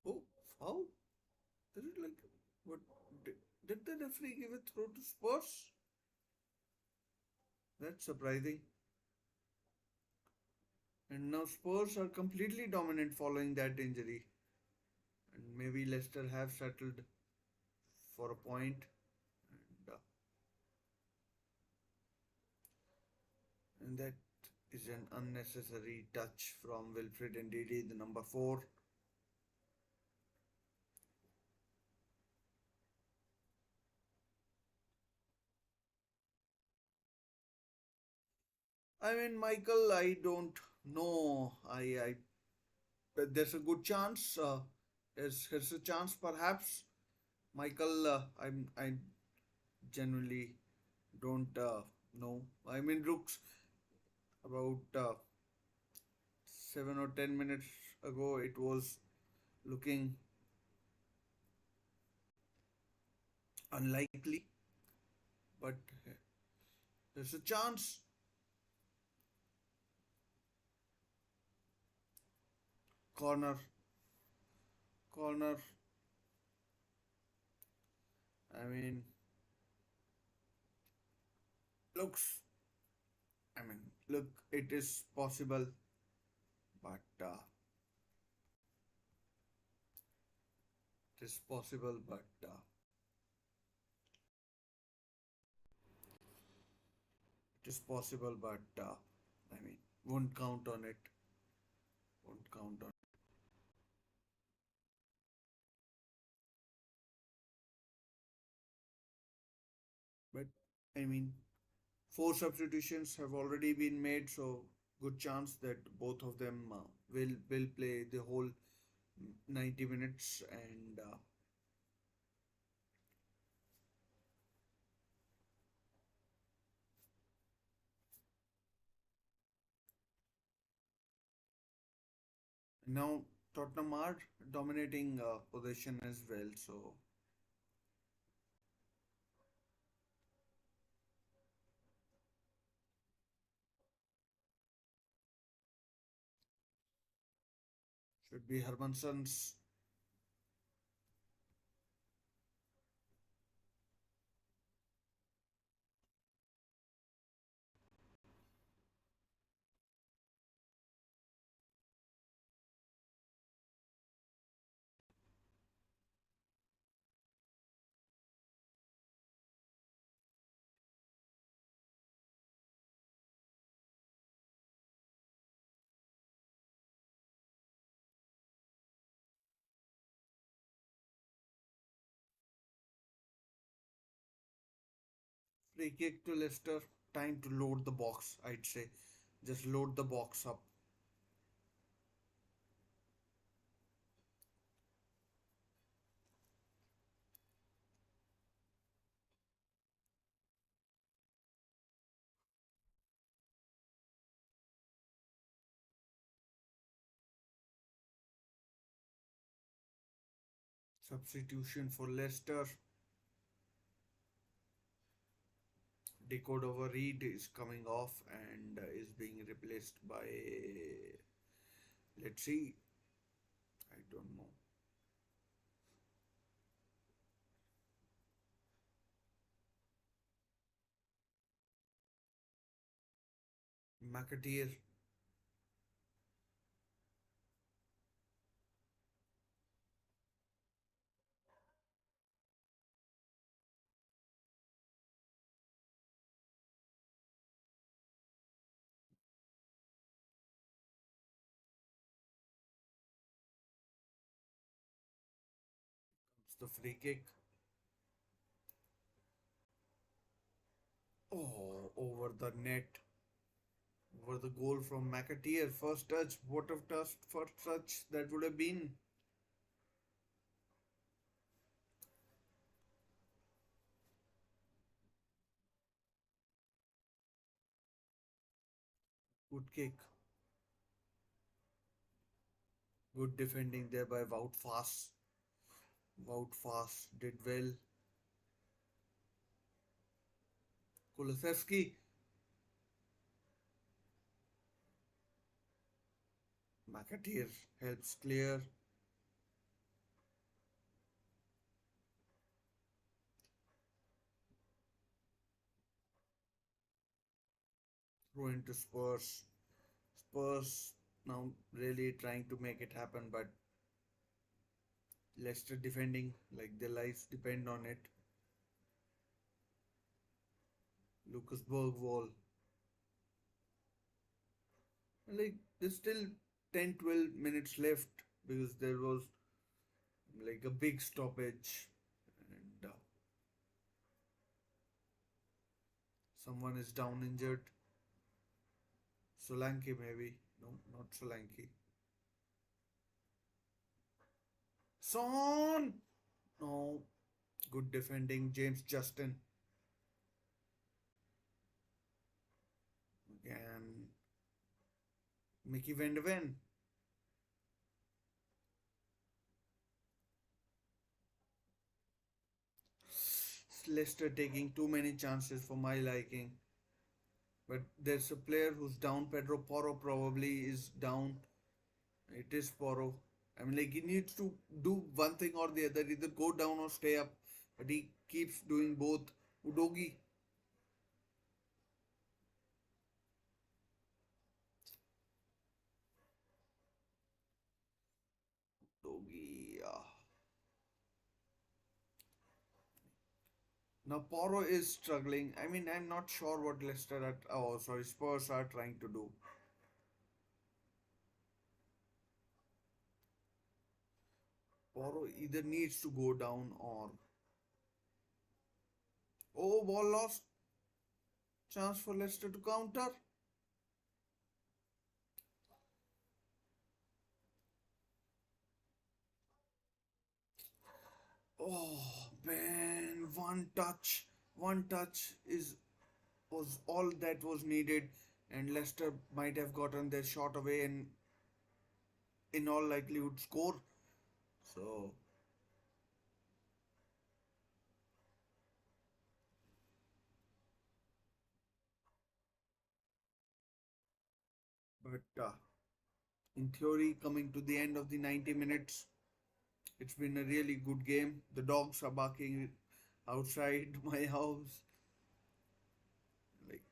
Oh, foul? Is it like what? Did, did the referee give a throw to Spurs? That's surprising. And now Spurs are completely dominant following that injury. And maybe Leicester have settled for a point. And that is an unnecessary touch from Wilfred Ndidi, the number 4. I mean, Michael, I don't know. There's a good chance. Here's a chance, perhaps. Michael, I genuinely don't know. I mean, Rooks, about 7 or 10 minutes ago, it was looking unlikely, but there's a chance. Corner, corner. I mean, looks. I mean, look, it is possible, but it is possible, but it is possible, but I mean, won't count on it. Won't count on. But I mean, 4 substitutions have already been made, so good chance that both of them will play the whole 90 minutes. And now Tottenham are dominating possession as well, so should be Hermanson's. Free kick to Leicester. Time to load the box, I'd say. Just load the box up. Substitution for Leicester. Decode Reed is coming off and is being replaced by, let's see, I don't know. McAteer. The free kick. Oh, over the net. Over the goal from McAteer. First touch. What a touch, first touch that would have been. Good kick. Good defending there by Wout Fast. Wout Fast did well. Kulusevski. McAteer helps clear. Throw into Spurs. Spurs now really trying to make it happen, but Leicester defending like their lives depend on it. Lucas Bergwall. Like there's still 10-12 minutes left because there was like a big stoppage and someone is down injured. Solanke maybe. No, not Solanke. Son! No. Good defending. James Justin. Again. Mickey Van de Ven. Leicester taking too many chances for my liking. But there's a player who's down. Pedro Porro probably is down. It is Porro. I mean, like he needs to do one thing or the other, either go down or stay up. But he keeps doing both. Udogi. Udogi. Now Porro is struggling. I mean, I'm not sure what Leicester at oh sorry Spurs are trying to do. Porro either needs to go down or oh ball lost. Chance for Leicester to counter. Oh man, one touch is was all that was needed, and Leicester might have gotten their shot away and in all likelihood score. So, but in theory, coming to the end of the 90 minutes, it's been a really good game. The dogs are barking outside my house. Like,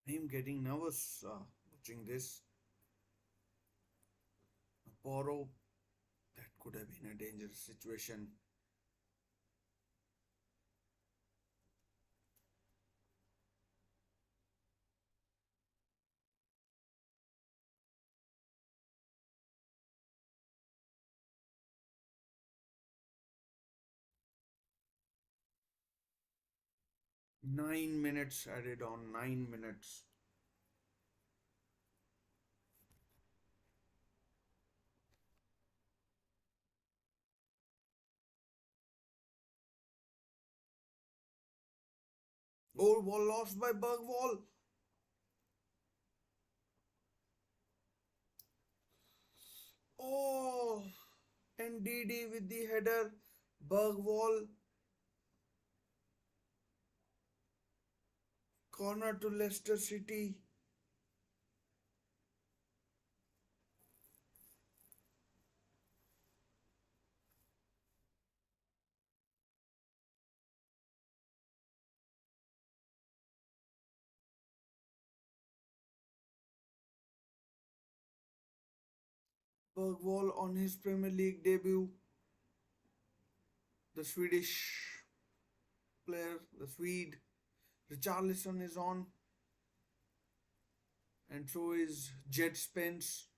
I'm getting nervous watching this. Poro, that could have been a dangerous situation. 9 minutes added on, 9 minutes. Oh, ball lost by Bergwall. Oh, and DD with the header. Bergwall, corner to Leicester City. Bergwall on his Premier League debut. The Swedish player, the Swede, Richarlison is on, and so is Jet Spence.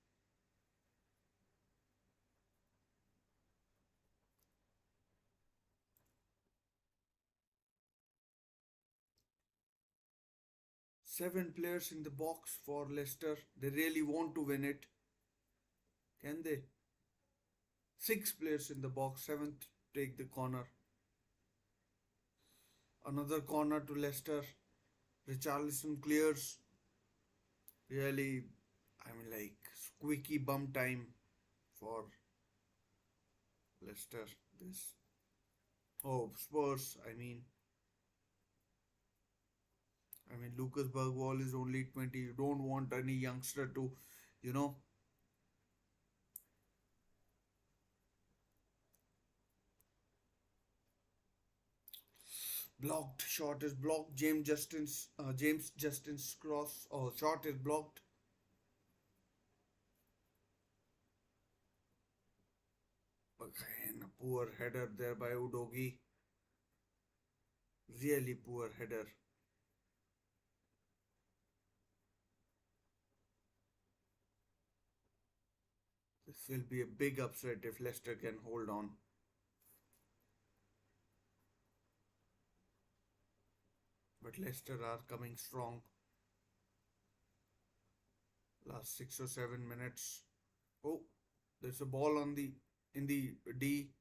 Seven players in the box for Leicester. They really want to win it. Can they? Six players in the box. Seventh take the corner. Another corner to Leicester. Richarlison clears. Really, I mean, like squeaky bum time for Leicester. This. Oh, Spurs. I mean, Lucas Bergwall is only 20. You don't want any youngster to, you know, blocked. Shot is blocked. James Justin's cross. Oh, shot is blocked. Again, a poor header there by Udogi. Really poor header. This will be a big upset if Leicester can hold on. But Leicester are coming strong. Last 6 or 7 minutes. Oh, there's a ball on the in the D.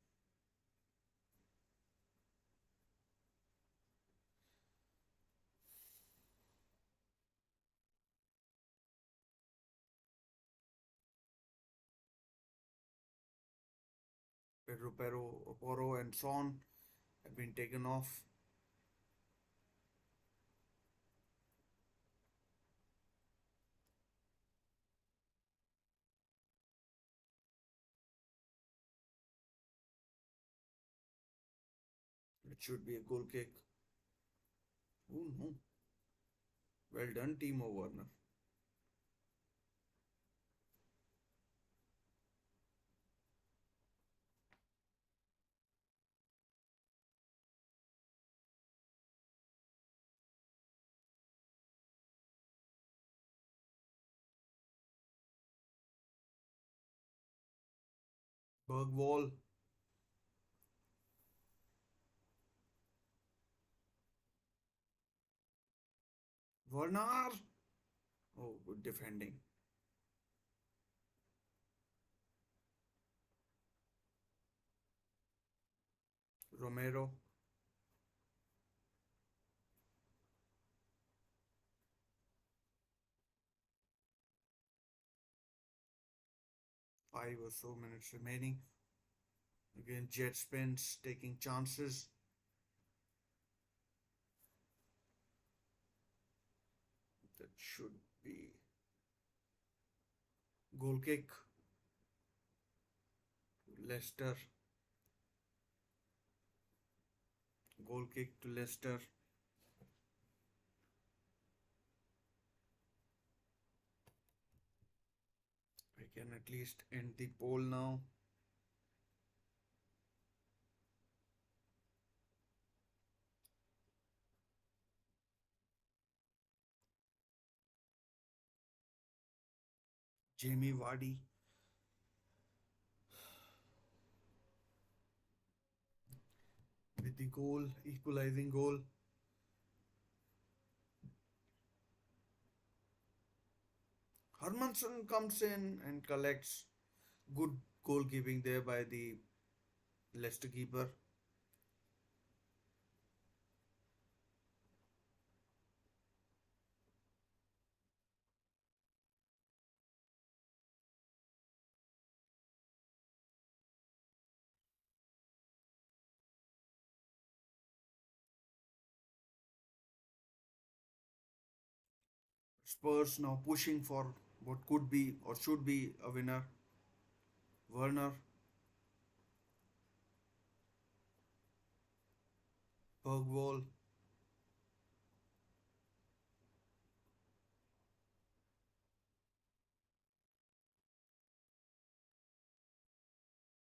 Pedro Porro and Son have been taken off. It should be a goal kick. Oh no. Well done, Timo Werner. Bergwall. Werner. Oh, good defending. Romero. 5 or so minutes remaining. Again, Jet Spence taking chances. That should be goal kick. Leicester. Goal kick to Leicester. I can at least end the poll now. Jamie Vardy with the goal, equalizing goal. Hermanson comes in and collects. Good goalkeeping there by the Leicester keeper. Spurs now pushing for what could be or should be a winner. Werner, Bergwall,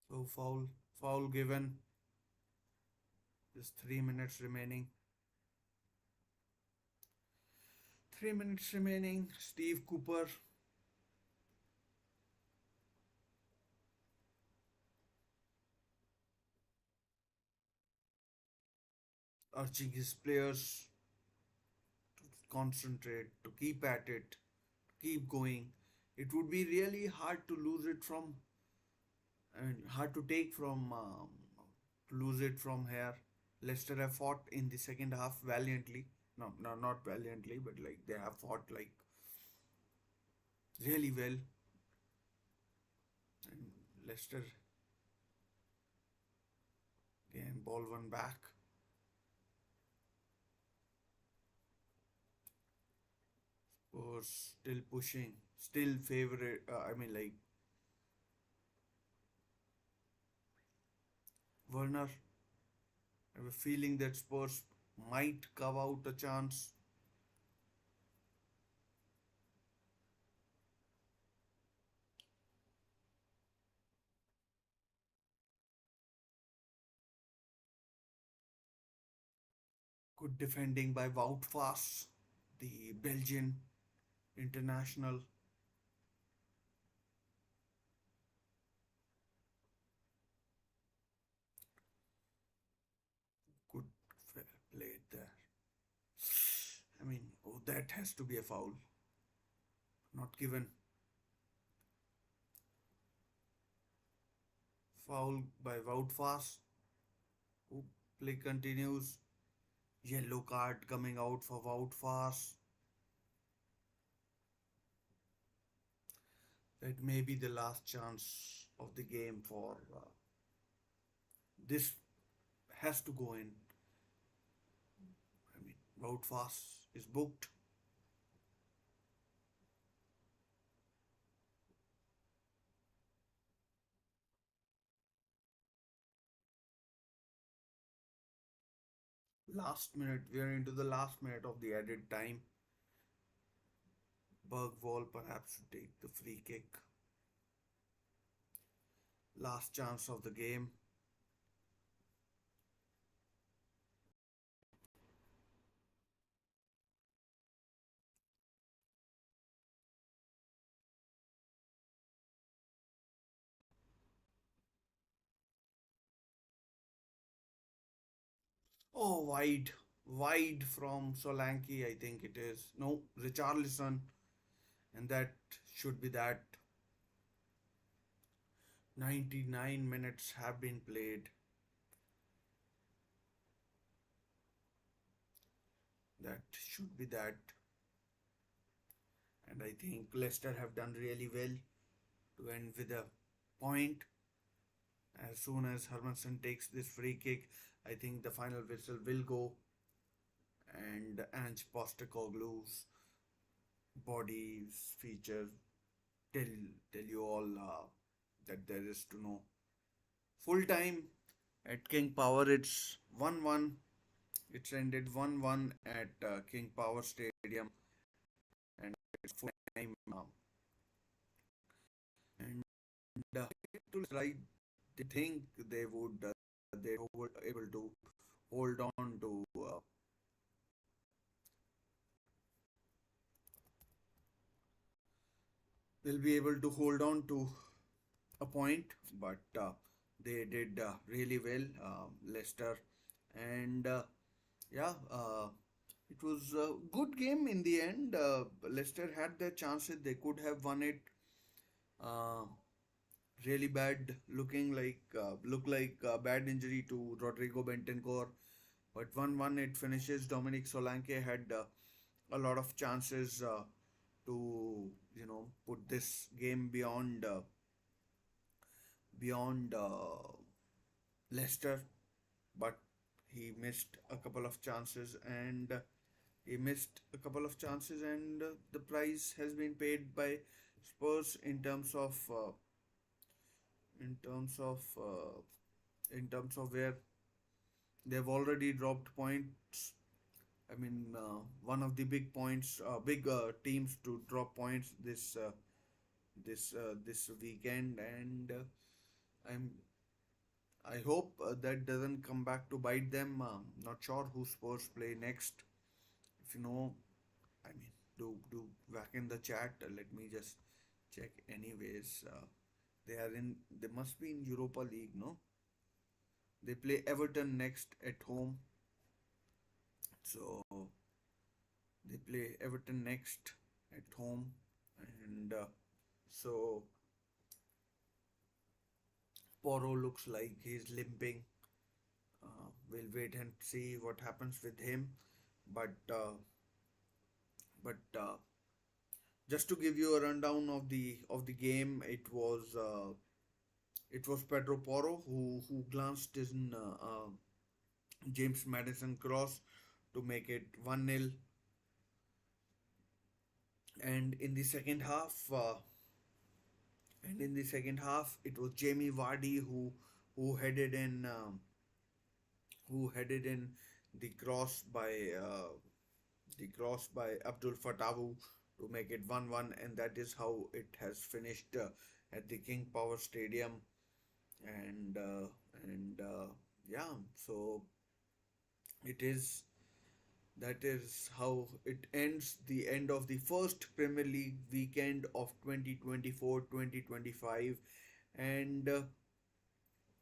so foul given. Just 3 minutes remaining. 3 minutes remaining. Steve Cooper urging his players to concentrate, to keep at it, keep going. It would be really hard to lose it from, I mean, hard to take from, to lose it from here. Leicester have fought in the second half valiantly. No, no, not valiantly, but like they have fought like really well. And Leicester again ball one back. Was still pushing, still favorite. I mean, like Werner. I have a feeling that Spurs might carve out a chance. Good defending by Wout Faes, the Belgian international. Good play there. I mean, oh, that has to be a foul. Not given. Foul by Wout Faes. Oh, play continues. Yellow card coming out for Wout Faes. That may be the last chance of the game for this has to go in. I mean, Wout Faes is booked. Last minute, we are into the last minute of the added time. Bergwall perhaps to take the free kick. Last chance of the game. Oh, wide from Solanke, I think it is. No, Richarlison, and that should be that. 99 minutes have been played. That should be that. And I think Leicester have done really well to end with a point. As soon as Hermanson takes this free kick, I think the final whistle will go, and Ange Postecoglu's bodies features tell tell you all that there is to know. Full time at King Power, it's 1-1. It's ended 1-1 at King Power Stadium, and it's full time. And to right, they think they were able to hold on to they'll be able to hold on to a point, but they did really well, Leicester, and yeah, it was a good game in the end. Leicester had their chances; they could have won it. Uh, Really bad, look like a bad injury to Rodrigo Bentancur, but 1-1 it finishes. Dominic Solanke had a lot of chances to put this game beyond Leicester, but he missed a couple of chances, and He missed a couple of chances, and the price has been paid by Spurs in terms of where they've already dropped points. I mean, one of the big teams to drop points this weekend, and I'm I hope that doesn't come back to bite them. Not sure who Spurs play next. If you know, I mean, do back in the chat. Let me just check. Anyways, they must be in Europa League, no? They play Everton next at home. So they play Everton next at home, and so Porro looks like he's limping. We'll wait and see what happens with him. But just to give you a rundown of the game, it was Pedro Porro who glanced in James Madison cross to make it 1-0. And in the second half, it was Jamie Vardy who headed in who headed in the cross by uh, Abdul Fatawu to make it 1-1, and that is how it has finished at the King Power Stadium. And yeah, so it is that is how it ends the end of the first Premier League weekend of 2024-2025. And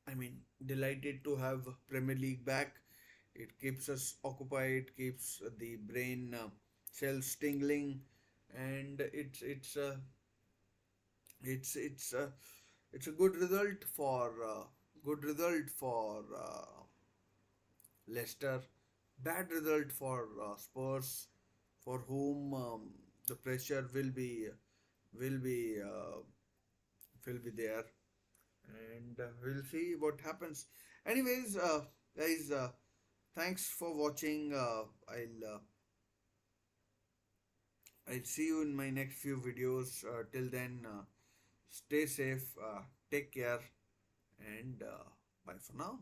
I mean, delighted to have Premier League back. It keeps us occupied, keeps the brain cells tingling, and it's it's a good result for Leicester. Bad result for Spurs, for whom the pressure will be uh, will be there, and we'll see what happens. Anyways, guys, thanks for watching. I'll see you in my next few videos. Till then, stay safe, take care, and bye for now.